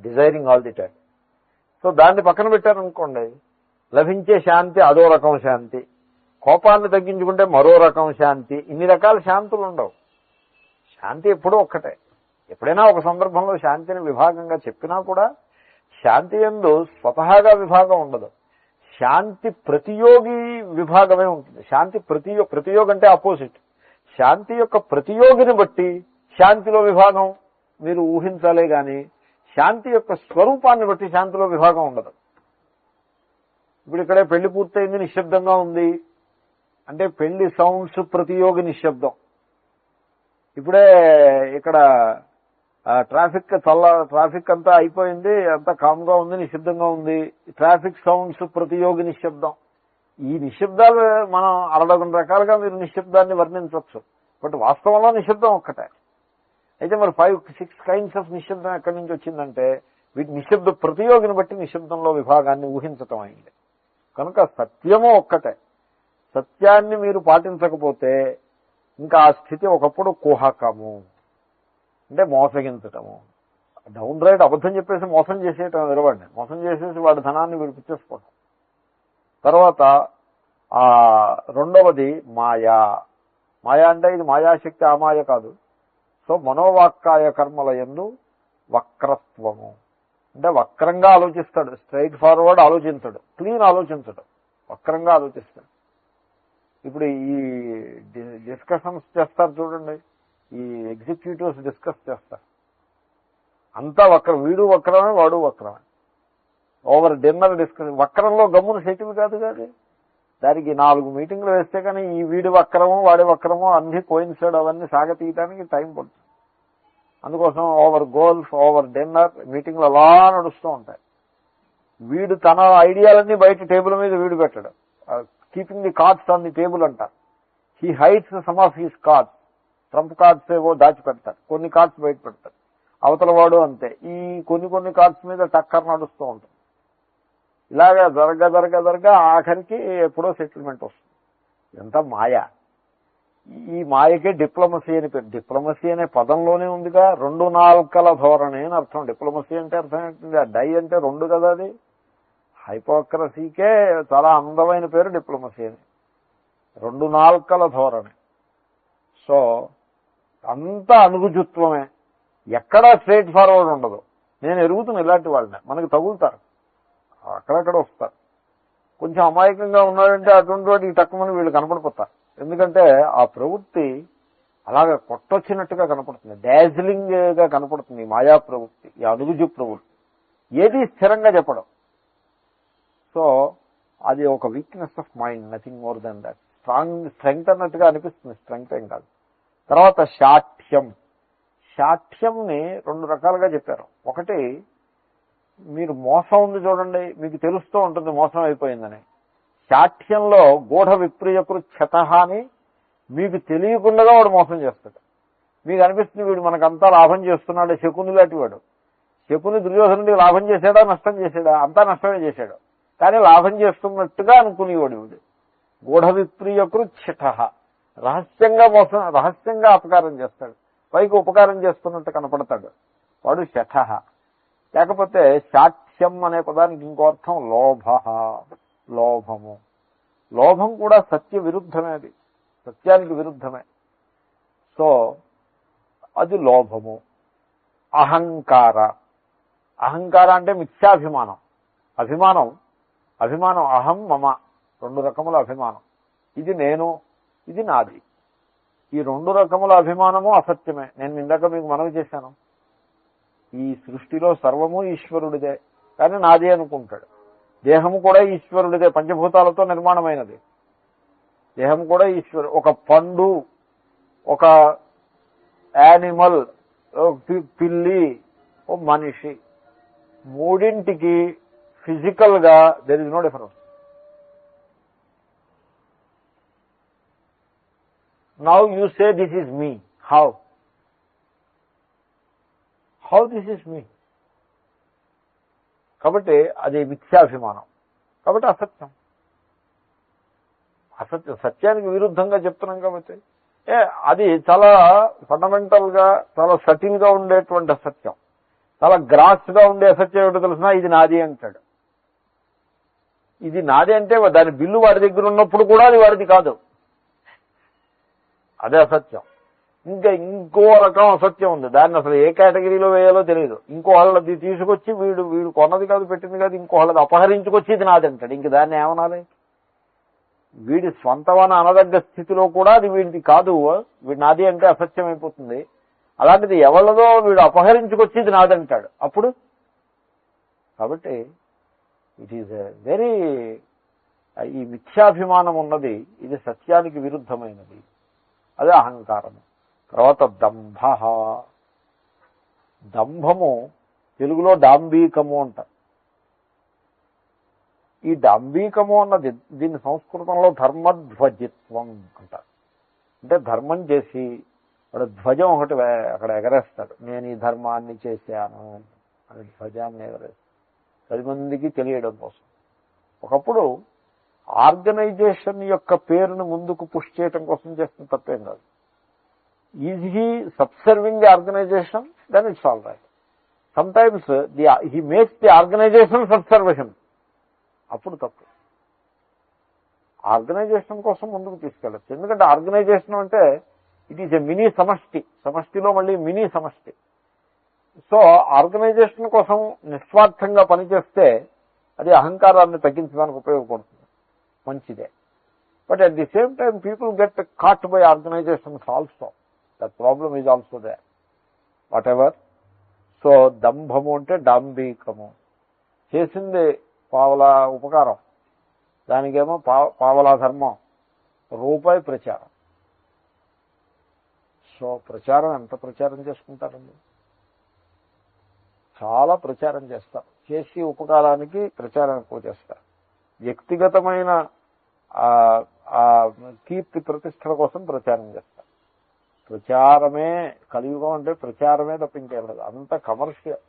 Speaker 1: desiring all the time. So దాన్ని పక్కన పెట్టారనుకోండి, లభించే శాంతి అదో రకం శాంతి, కోపాన్ని తగ్గించుకుంటే మరో రకం శాంతి. ఇన్ని రకాల శాంతులు ఉండవు. శాంతి ఎప్పుడూ ఒక్కటే. ఎప్పుడైనా ఒక సందర్భంలో శాంతిని విభాగంగా చెప్పినా కూడా శాంతి యందు స్వతహాగా విభాగం ఉండదు. శాంతి ప్రతియోగి విభాగమే ఉంటుంది. శాంతి ప్రతియోగి అంటే ఆపోజిట్. శాంతి యొక్క ప్రతియోగిని బట్టి శాంతిలో విభాగం మీరు ఊహించాలే గాని శాంతి యొక్క స్వరూపాన్ని బట్టి శాంతిలో విభాగం ఉండదు. ఇప్పుడు ఇక్కడే పెళ్లి పూర్తయింది, నిశ్శబ్దంగా ఉంది అంటే పెళ్లి సౌండ్స్ ప్రతియోగి నిశ్శబ్దం. ఇప్పుడే ఇక్కడ ట్రాఫిక్ అంతా అయిపోయింది, అంతా కామ్గా ఉంది, నిశ్శబ్దంగా ఉంది. ట్రాఫిక్ సౌండ్స్ ప్రతియోగి నిశ్శబ్దం. ఈ నిశ్శబ్దాలు మనం 60 రకాలుగా మీరు నిశ్శబ్దాన్ని వర్ణించవచ్చు. బట్ వాస్తవంలో నిశ్శబ్దం ఒక్కటే. అయితే మరి 5-6 కైండ్స్ ఆఫ్ నిశ్శబ్దం ఎక్కడి నుంచి వచ్చిందంటే వీటి నిశ్శబ్ద ప్రతియోగిని బట్టి నిశ్శబ్దంలో విభాగాన్ని ఊహించటం అయింది. కనుక సత్యము ఒక్కటే. సత్యాన్ని మీరు పాటించకపోతే ఇంకా ఆ స్థితి ఒకప్పుడు కుహకము అంటే మోసగించటము. డౌన్ రైట్ అబద్ధం చెప్పేసి మోసం చేసేయటం విరవండి. మోసం చేసేసి వాడి ధనాన్ని విడిపించేసుకోవటం. తర్వాత రెండవది మాయా. మాయా అంటే ఇది మాయాశక్తి, ఆ మాయ కాదు. సో మనోవాక్కాయ కర్మల యందు వక్రత్వము అంటే వక్రంగా ఆలోచిస్తాడు. స్ట్రైట్ ఫార్వర్డ్ ఆలోచించడు, క్లీన్ ఆలోచించడు, వక్రంగా ఆలోచిస్తాడు. ఇప్పుడు ఈ డిస్కషన్స్ చేస్తారు చూడండి, ఈ ఎగ్జిక్యూటివ్స్ డిస్కస్ చేస్తారు, అంతా వీడు వక్రమే వాడు వక్రమే. ఓవర్ డిన్నర్ డిస్కస్ వక్రంలో గమ్మున సెటిల్ కాదు కాదు. దానికి 4 మీటింగ్లు వేస్తే కానీ ఈ వీడి వక్రము వాడి వక్రము అన్ని కోయిన్సైడ్ అవన్నీ సాగతీయడానికి టైం పడుతుంది. అందుకోసం ఓవర్ గోల్ఫ్, ఓవర్ డిన్నర్ మీటింగ్లు అలా నడుస్తూ ఉంటాయి. వీడు తన ఐడియాలన్నీ బయట టేబుల్ మీద వీడు పెట్టడం, keeping the cards on the table అంటారు. He hides some of his cards. Trump cards ఏవో దాచిపెడతారు, కొన్ని కార్డ్స్ బయట పెడతారు. అవతల వాడు అంతే, ఈ కొన్ని కార్డ్స్ మీద టక్కర్ నడుస్తూ ఉంటుంది. ఇలాగా జరగ ఆఖరికి ఎప్పుడో సెటిల్మెంట్ వస్తుంది. ఇదంతా మాయ. ఈ మాయకే డిప్లొమసీ అని పేరు. డిప్లొమసీ అనే పదంలోనే ఉందిగా 2 నాల్కల ధోరణి అని అర్థం. డిప్లొమసీ అంటే అర్థం ఏంటండి? ఆ డై అంటే 2 కదా. అది హైపోక్రసీకే చాలా అందమైన పేరు డిప్లొమసీ అని. 2 నాల్కల ధోరణి. సో అంతా అనుగుజుత్వమే. ఎక్కడా స్ట్రైట్ ఫార్వర్డ్ ఉండదు. నేను ఎరుగుతున్నా ఇలాంటి వాళ్ళని, మనకి తగులుతారు, అక్కడక్కడ వస్తారు. కొంచెం అమాయకంగా ఉన్నాడంటే అటువంటి వాటికి తక్కువని వీళ్ళు కనపడిపోతారు. ఎందుకంటే ఆ ప్రవృత్తి అలాగ కొట్టొచ్చినట్టుగా కనపడుతుంది, డాజిలింగ్ గా కనపడుతుంది. ఈ మాయా ప్రవృత్తి, ఈ అడుగుజు ప్రవృత్తి ఏది స్థిరంగా చెప్పడం. సో అది ఒక weakness of mind, nothing more than that. Strength అన్నట్టుగా అనిపిస్తుంది, స్ట్రెంగ్త్ ఏం కాదు. తర్వాత శాఠ్యం. శాఠ్యంని 2 రకాలుగా చెప్పారు. ఒకటి, మీరు మోసం ఉంది చూడండి, మీకు తెలుస్తూ ఉంటుంది మోసం అయిపోయిందని. శాఠ్యంలో గూఢ విప్రియకృచ్ఛత అని మీకు తెలియకుండా వాడు మోసం చేస్తాడు. మీకు అనిపిస్తుంది వీడు మనకంతా లాభం చేస్తున్నాడు, శకుని లాంటి వాడు. శకుని దుర్యోధనుడికి లాభం చేశాడా నష్టం చేశాడా? అంతా నష్టమే చేశాడు. కానీ లాభం చేస్తున్నట్టుగా అనుకునేవాడు వీడు. గూఢ విప్రియకృచ్ఛత, రహస్యంగా మోసం, రహస్యంగా అపకారం చేస్తాడు, పైకి ఉపకారం చేస్తున్నట్టు కనపడతాడు, వాడు శఠ. లేకపోతే శాఠ్యం అనే పదానికి ఇంకో అర్థం లోభ, లోభము. లోభం కూడా సత్య విరుద్ధమే, అది సత్యానికి విరుద్ధమే. సో అది లోభము. అహంకార. అహంకార అంటే మిథ్యాభిమానం, అభిమానం. అభిమానం అహం మమ, 2 రకముల అభిమానం. ఇది నేను, ఇది నాది. ఈ 2 రకముల అభిమానము అసత్యమే. నేను ఇందాక మీకు మనవి చేశాను, ఈ సృష్టిలో సర్వము ఈశ్వరుడిదే, కానీ నాది అనుకుంటాడు. దేహము కూడా ఈశ్వరుడిదే, పంచభూతాలతో నిర్మాణమైనది. దేహం కూడా ఈశ్వరుడు. ఒక పండు, ఒక యానిమల్, పిల్లి, ఓ మనిషి, మూడింటికి ఫిజికల్ గా there is no difference. Now you say this is me. How this is me? కాబట్టి అది మిథ్యాభిమానం, కాబట్టి అసత్యం. అసత్యం సత్యానికి విరుద్ధంగా చెప్తున్నాం కాబట్టి అది చాలా ఫండమెంటల్ గా, చాలా సటిల్ గా ఉండేటువంటి అసత్యం. చాలా గ్రాస్ గా ఉండే అసత్యం ఏమిటో తెలిసినా ఇది నాది అంటాడు. ఇది నాది అంటే దాని బిల్లు వాడి దగ్గర ఉన్నప్పుడు కూడా అది వాడిది కాదు, అదే అసత్యం. ఇంకా ఇంకో రకం అసత్యం ఉంది, దాన్ని అసలు ఏ కేటగిరీలో వేయాలో తెలియదు. ఇంకో వాళ్ళది తీసుకొచ్చి వీడు కొన్నది కాదు, పెట్టింది కాదు, ఇంకో వాళ్ళది అపహరించుకొచ్చి ఇది నాది అంటాడు. ఇంక దాన్ని ఏమనాలి? వీడి స్వంతమని అనదగ్గ స్థితిలో కూడా అది వీడిది కాదు, వీడి నాది అంటే అసత్యం అయిపోతుంది. అలాంటిది ఎవరిదో వీడు అపహరించుకొచ్చి ఇది నాదంటాడు అప్పుడు. కాబట్టి ఇట్ ఈజ్ వెరీ, ఈ మిథ్యాభిమానం ఉన్నది ఇది సత్యానికి విరుద్ధమైనది, అదే అహంకారము. తర్వాత దంభ. దంభము తెలుగులో డాంబీకము అంటారు. ఈ డాంబీకము అన్నది దీన్ని సంస్కృతంలో ధర్మధ్వజిత్వం అంటారు. అంటే ధర్మం చేసి వాడు ధ్వజం ఒకటి అక్కడ ఎగరేస్తాడు, నేను ఈ ధర్మాన్ని చేశాను అని ధ్వజాన్ని ఎగరేస్తాడు 10 మందికి తెలియడం కోసం. ఒకప్పుడు ఆర్గనైజేషన్ యొక్క పేరును ముందుకు పుష్ చేయడం కోసం చేస్తున్న తప్పేం కాదు. Is he subserving the organization, then it's all right. Sometimes he makes the organization subservation, అప్పుడు తప్పు. ఆర్గనైజేషన్ కోసం ముందుకు తీసుకెళ్ళచ్చు. ఎందుకంటే ఆర్గనైజేషన్ అంటే ఇట్ ఈజ్ ఎ మినీ సమష్టి, సమష్టిలో మళ్ళీ మినీ సమష్టి. సో ఆర్గనైజేషన్ కోసం నిస్వార్థంగా పనిచేస్తే అది అహంకారాన్ని తగ్గించడానికి ఉపయోగపడుతుంది, మంచిదే. But at the same time people get caught by organizations also, that problem is also they. Whatever. So దంభము అంటే డాంబీకము, చేసింది పావలా ఉపకారం, దానికేమో పావలా ధర్మం, రూపాయి ప్రచారం. సో ప్రచారం ఎంత ప్రచారం చేసుకుంటారండి? చాలా ప్రచారం చేస్తారు. చేసి ఉపకారానికి ప్రచారం ఎక్కువ చేస్తారు. వ్యక్తిగతమైన కీర్తి ప్రతిష్టల కోసం ప్రచారం చేస్తారు. ప్రచారమే కలియుగం అంటే ప్రచారమే తప్పింకేం లేదు, అంత కమర్షియల్.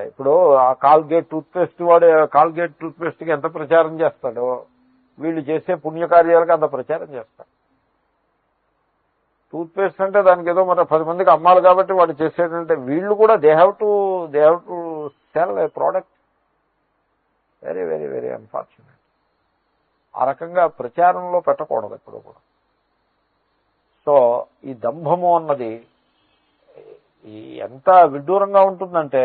Speaker 1: ఇప్పుడు ఆ కాల్గేట్ టూత్పేస్ట్ వాడు కాల్గేట్ టూత్పేస్ట్కి ఎంత ప్రచారం చేస్తాడో వీళ్ళు చేసే పుణ్యకార్యాలకు అంత ప్రచారం చేస్తారు. టూత్పేస్ట్ అంటే దానికి ఏదో మరి 10 మందికి అమ్మాలి కాబట్టి వాడు చేసేటంటే వీళ్ళు కూడా they have to cell A product. Very very very unfortunate. ఆ రకంగా ప్రచారంలో పెట్టకూడదు ఎప్పుడు కూడా. సో ఈ దంభము అన్నది ఎంత విడ్డూరంగా ఉంటుందంటే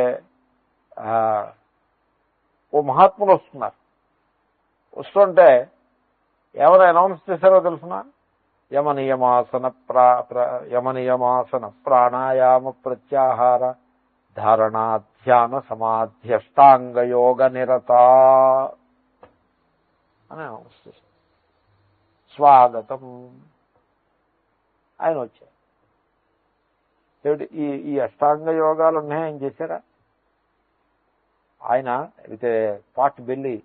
Speaker 1: ఓ మహాత్ములు వస్తున్నారు. వస్తుంటే ఏమైనా అనౌన్స్ చేశారో తెలుసిన, యమనియమాసన ప్రాణాయామ ప్రత్యాహార ధారణా ధ్యాన సమాధ్యష్టాంగయోగ నిరత అని అనౌన్స్ చేశారు. స్వాగతం. ఆయన వచ్చారు. ఈ అష్టాంగ యోగాలు ఉన్నాయి, ఆయన చేశారా? ఆయన with pot belly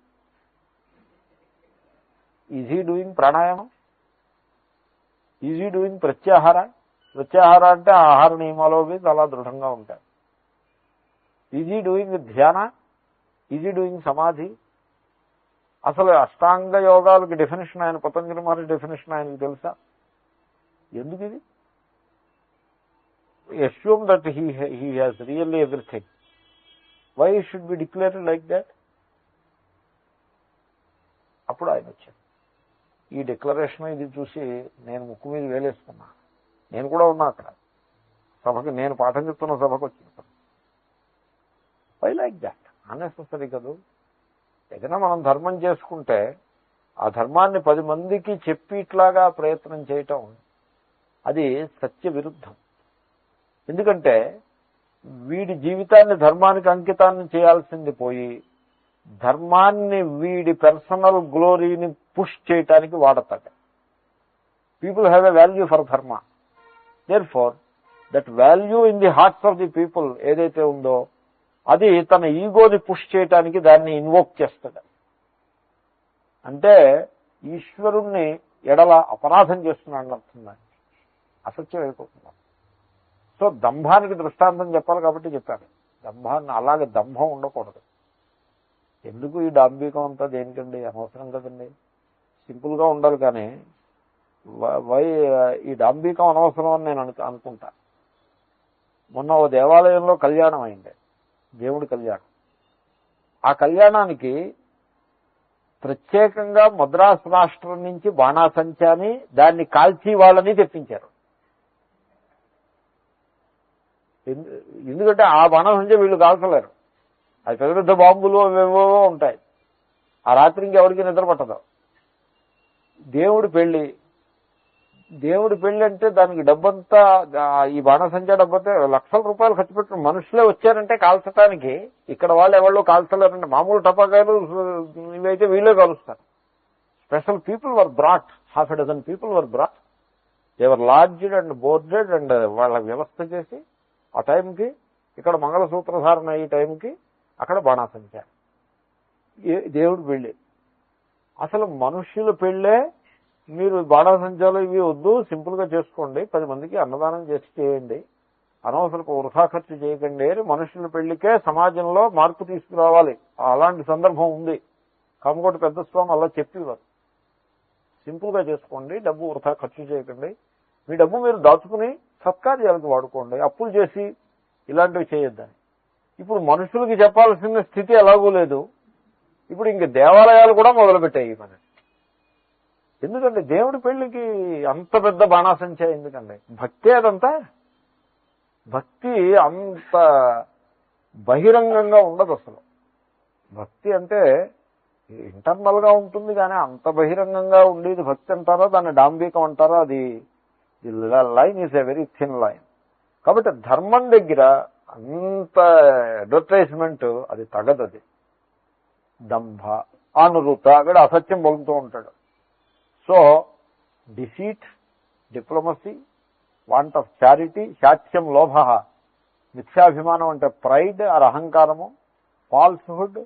Speaker 1: is he doing pranayama? Is he doing pratyahara? ప్రత్యాహార అంటే ఆహార నియమాలు చాలా దృఢంగా ఉంటాయి. Is he doing dhyana? Is he doing samadhi? అసలు అష్టాంగ యోగాలకి డెఫినేషన్ ఆయన, పతంజలి మహర్షి డెఫినేషన్ ఆయనకు తెలుసా? ఎందుకు ఇది? assume that he has really everything. Why it should be declared like that? అప్పుడు ఆయన వచ్చారు. ఈ డిక్లరేషన్ ఇది చూసి నేను ముక్కు మీద వేలేసుకున్నా. నేను కూడా ఉన్నా అక్కడ సభకి, నేను పాఠం చెప్తున్న సభకు వచ్చిన. Why like that? అన్నెసెసరీ కదూ. ఏదైనా మనం ధర్మం చేసుకుంటే ఆ ధర్మాన్ని 10 మందికి చెప్పి ఇట్లాగా ప్రయత్నం చేయటం అది సత్య విరుద్ధం. ఎందుకంటే వీడి జీవితాన్ని ధర్మానికి అంకితాన్ని చేయాల్సింది పోయి ధర్మాన్ని వీడి పర్సనల్ గ్లోరీని పుష్ చేయటానికి వాడతాడు. People have a value for dharma. Therefore that value in the hearts of the people ఏదైతే ఉందో అది తన ఈగోని పుష్ చేయటానికి దాన్ని ఇన్వోక్ చేస్తాడు. అంటే ఈశ్వరుణ్ణి ఎడల అపరాధం చేస్తున్నాడని అర్థం. అసత్యం అయిపోతున్నాడు. సో దంభానికి దృష్టాంతం చెప్పాలి కాబట్టి చెప్పాను. దంభాన్ని అలాగే దంభం ఉండకూడదు. ఎందుకు ఈ డాంబికం అంతా దేనికండి? అనవసరం కదండి. సింపుల్గా ఉండాలి. కానీ ఈ డాంబికం అనవసరం అని నేను అనుకుంటా. మొన్న ఓ దేవాలయంలో కళ్యాణం అయింది, దేవుడి కళ్యాణం. ఆ కళ్యాణానికి ప్రత్యేకంగా మద్రాసు రాష్ట్రం నుంచి బాణాసంచాని దాన్ని కాల్చి వాళ్ళని తెప్పించారు. ఎందుకంటే ఆ బాణాసంచా వీళ్ళు కాల్చలేరు. అది పెద్ద పెద్ద బాంబులు అవేవో ఉంటాయి. ఆ రాత్రి ఇంకెవరికి నిద్ర పట్టదు. దేవుడి పెళ్లి అంటే దానికి డబ్బంతా, ఈ బాణాసంచా డబ్బంతా లక్షల రూపాయలు ఖర్చు పెట్టిన మనుషులే వచ్చారంటే కాల్చడానికి. ఇక్కడ వాళ్ళు ఎవరో కాల్చలేరంటే మామూలు టపాకాయలు ఇవైతే వీళ్ళే కాలుస్తారు. Special people were brought, half a dozen people were brought. They were lodged and boarded and వాళ్ళ వ్యవస్థ చేసి ఆ టైంకి ఇక్కడ మంగళసూత్ర ధారణ ఈ టైంకి అక్కడ బాణాసంచా. దేవుడి పెళ్లి. అసలు మనుష్యుల పెళ్ళే మీరు బాణాసంచాలు ఇవి వద్దు, సింపుల్ గా చేసుకోండి, 10 మందికి అన్నదానం చేసి చేయండి, అనవసరపు వృథా ఖర్చు చేయకండి అని మనుషుల పెళ్లికే సమాజంలో మార్పు తీసుకురావాలి. అలాంటి సందర్భం ఉంది. కామకోటి పెద్ద స్వామి అలా చెప్పేవారు. సింపుల్ గా చేసుకోండి, డబ్బు వృథా ఖర్చు చేయకండి, మీ డబ్బు మీరు దాచుకుని సత్కార్యాలకు వాడుకోండి, అప్పులు చేసి ఇలాంటివి చేయొద్దని. ఇప్పుడు మనుషులకి చెప్పాల్సిన స్థితి ఎలాగూ లేదు. ఇప్పుడు ఇంక దేవాలయాలు కూడా మొదలుపెట్టాయి ఈ పని. ఎందుకంటే దేవుడి పెళ్లికి అంత పెద్ద బాణాసంచా ఎందుకండి? భక్తి అదంతా. భక్తి అంత బహిరంగంగా ఉండదు అసలు. భక్తి అంటే ఇంటర్నల్ గా ఉంటుంది, కానీ అంత బహిరంగంగా ఉండేది భక్తి అంటారా, దాన్ని డాంబికం అంటారా, అది line is a very thin line. కాబట్టి ధర్మం దగ్గర అంత అడ్వర్టైజ్మెంట్ అది తగదు. అది దంభ, అనురుత, అక్కడ అసత్యం పలుకుతూ ఉంటాడు. So deceit, diplomacy, want of charity, శాస్త్యం, లోభ, మిథ్యాభిమానం అంటే ప్రైడ్ ఆర్ అహంకారము, ఫాల్స్హుడ్,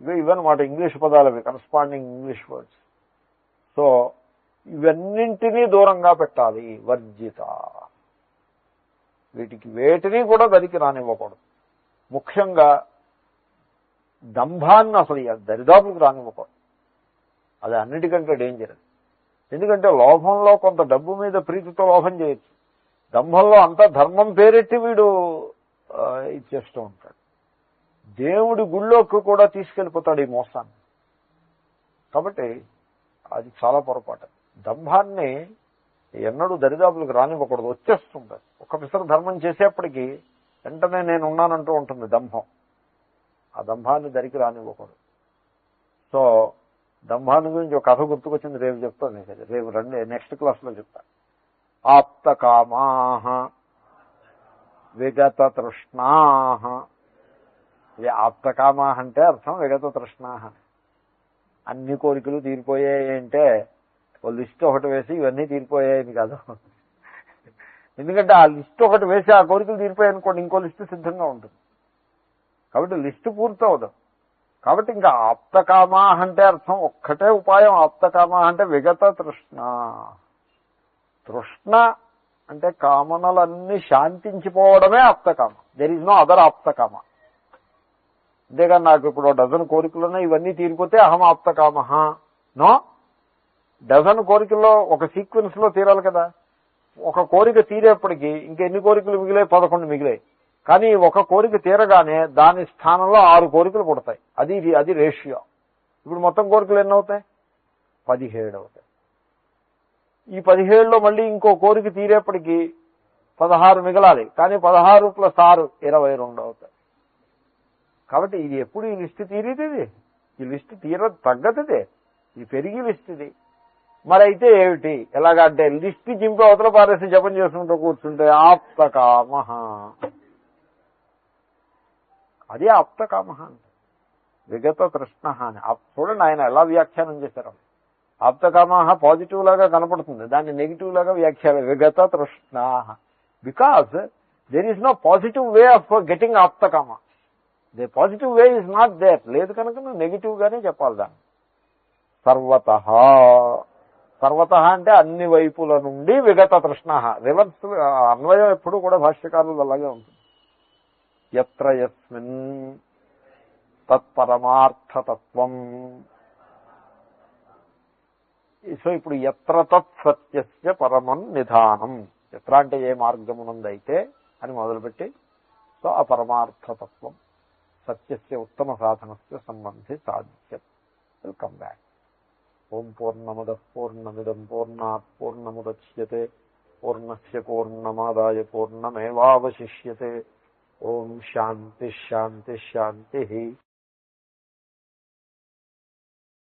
Speaker 1: ఇవన్నమాట ఇంగ్లీష్ పదాలు, అవి కరస్పాండింగ్ ఇంగ్లీష్ వర్డ్స్. సో ఇవన్నింటినీ దూరంగా పెట్టాలి, వర్జిత. వేటిని కూడా గదికి రానివ్వకూడదు. ముఖ్యంగా దంభాన్ని అసలు దరిదాపులకు రానివ్వకూడదు. అది అన్నిటికంటే డేంజర్. ఎందుకంటే లోభంలో కొంత డబ్బు మీద ప్రీతితో లోభం చేయొచ్చు, దంభంలో అంతా ధర్మం పేరెట్టి వీడు ఇచ్చేస్తూ ఉంటాడు. దేవుడి గుళ్ళోకి కూడా తీసుకెళ్ళిపోతాడు ఈ మోసాన్ని. కాబట్టి అది చాలా పొరపాటు. దంభాన్ని ఎన్నడూ దరిదాపులకు రానివ్వకూడదు. వచ్చేస్తుంటారు. ఒక పిసర ధర్మం చేసేప్పటికీ వెంటనే నేను ఉన్నానంటూ ఉంటుంది దంభం. ఆ దంభాన్ని దరికి రానివ్వకూడదు. సో దంభాన్ని గురించి ఒక కథ గుర్తుకొచ్చింది, రేపు చెప్తాను నీకు. రేపు రండి, నెక్స్ట్ క్లాస్లో చెప్తా. ఆప్తకామాః విగత తృష్ణాః. ఇది ఆప్తకామాః అంటే అర్థం విగత తృష్ణాః. అన్ని కోరికలు తీరిపోయాయి అంటే ఓ లిస్ట్ ఒకటి వేసి ఇవన్నీ తీరిపోయాయని కాదు. ఎందుకంటే ఆ లిస్ట్ ఒకటి వేసి ఆ కోరికలు తీరిపోయాయి అనుకోండి, ఇంకో లిస్టు సిద్ధంగా ఉంటుంది. కాబట్టి లిస్టు పూర్తవదు. కాబట్టి ఇంకా ఆప్తకామా అంటే అర్థం ఒక్కటే ఉపాయం. ఆప్తకామా అంటే విగత తృష్ణ. తృష్ణ అంటే కామనలన్నీ శాంతించిపోవడమే ఆప్తకామ. దెర్ ఈజ్ నో అదర్ ఆప్తకామ. అంతేగాని నాకు ఇప్పుడు డజన్ కోరికలున్నా ఇవన్నీ తీరిపోతే అహం ఆప్తకామ. నో, డజన్ కోరికల్లో ఒక సీక్వెన్స్ లో తీరాలి కదా. ఒక కోరిక తీరేప్పటికీ ఇంకెన్ని కోరికలు మిగిలాయి? 11 మిగిలాయి. కానీ ఒక కోరిక తీరగానే దాని స్థానంలో 6 కోరికలు పుడతాయి. అది రేషియో. ఇప్పుడు మొత్తం కోరికలు ఎన్ని అవుతాయి? 17 అవుతాయి. ఈ 17లో మళ్ళీ ఇంకో కోరిక తీరేప్పటికీ 16 మిగలాలి. కానీ 16 + 6 22 అవుతాయి. కాబట్టి ఇది ఎప్పుడు ఈ లిస్ట్ తీరేది? ఈ లిస్ట్ తగ్గదే. ఇది పెరిగి లిస్ట్ ఇది. మరి అయితే ఏమిటి? ఎలాగంటే లిస్ట్ చింపి అవతల పారేసి జపం చేసుకుంటూ కూర్చుంటే ఆప్తకామ. అది ఆప్తకామ అంటే విగత తృష్ణ అని. చూడండి ఆయన ఎలా వ్యాఖ్యానం చేశారు. ఆప్తకామ పాజిటివ్ లాగా కనపడుతుంది, దాన్ని నెగిటివ్ లాగా వ్యాఖ్యానం. విగత తృష్ణ, because there is no positive way of getting ఆప్తకామ. The positive way is not there. లేదు కనుక నువ్వు నెగిటివ్ గానే చెప్పాలి దాన్ని. సర్వత అంటే అన్ని వైపుల నుండి విగత తృష్ణ. రివర్స్ అన్వయం ఎప్పుడు కూడా భాష్యకారులు అలాగే ఉంటుంది. యత్ర యస్మిన్ తత్పరమార్థతత్వం. సో ఇప్పుడు ఎత్ర తత్ సత్యస్య పరమం నిధానం. ఎత్ర అంటే ఏ మార్గమునందైతే అని మొదలుపెట్టి, సో ఆ పరమార్థతత్వం సత్యస్య ఉత్తమ సాధనస్య సంబంధి సాధ్యం. Welcome back. ఓం పూర్ణమదః పూర్ణమిదం పూర్ణాత్ పూర్ణముదచ్యతే పూర్ణస్య పూర్ణమాదాయ పూర్ణమేవావశిష్యతే. ఓం శాంతి శాంతి శాంతి.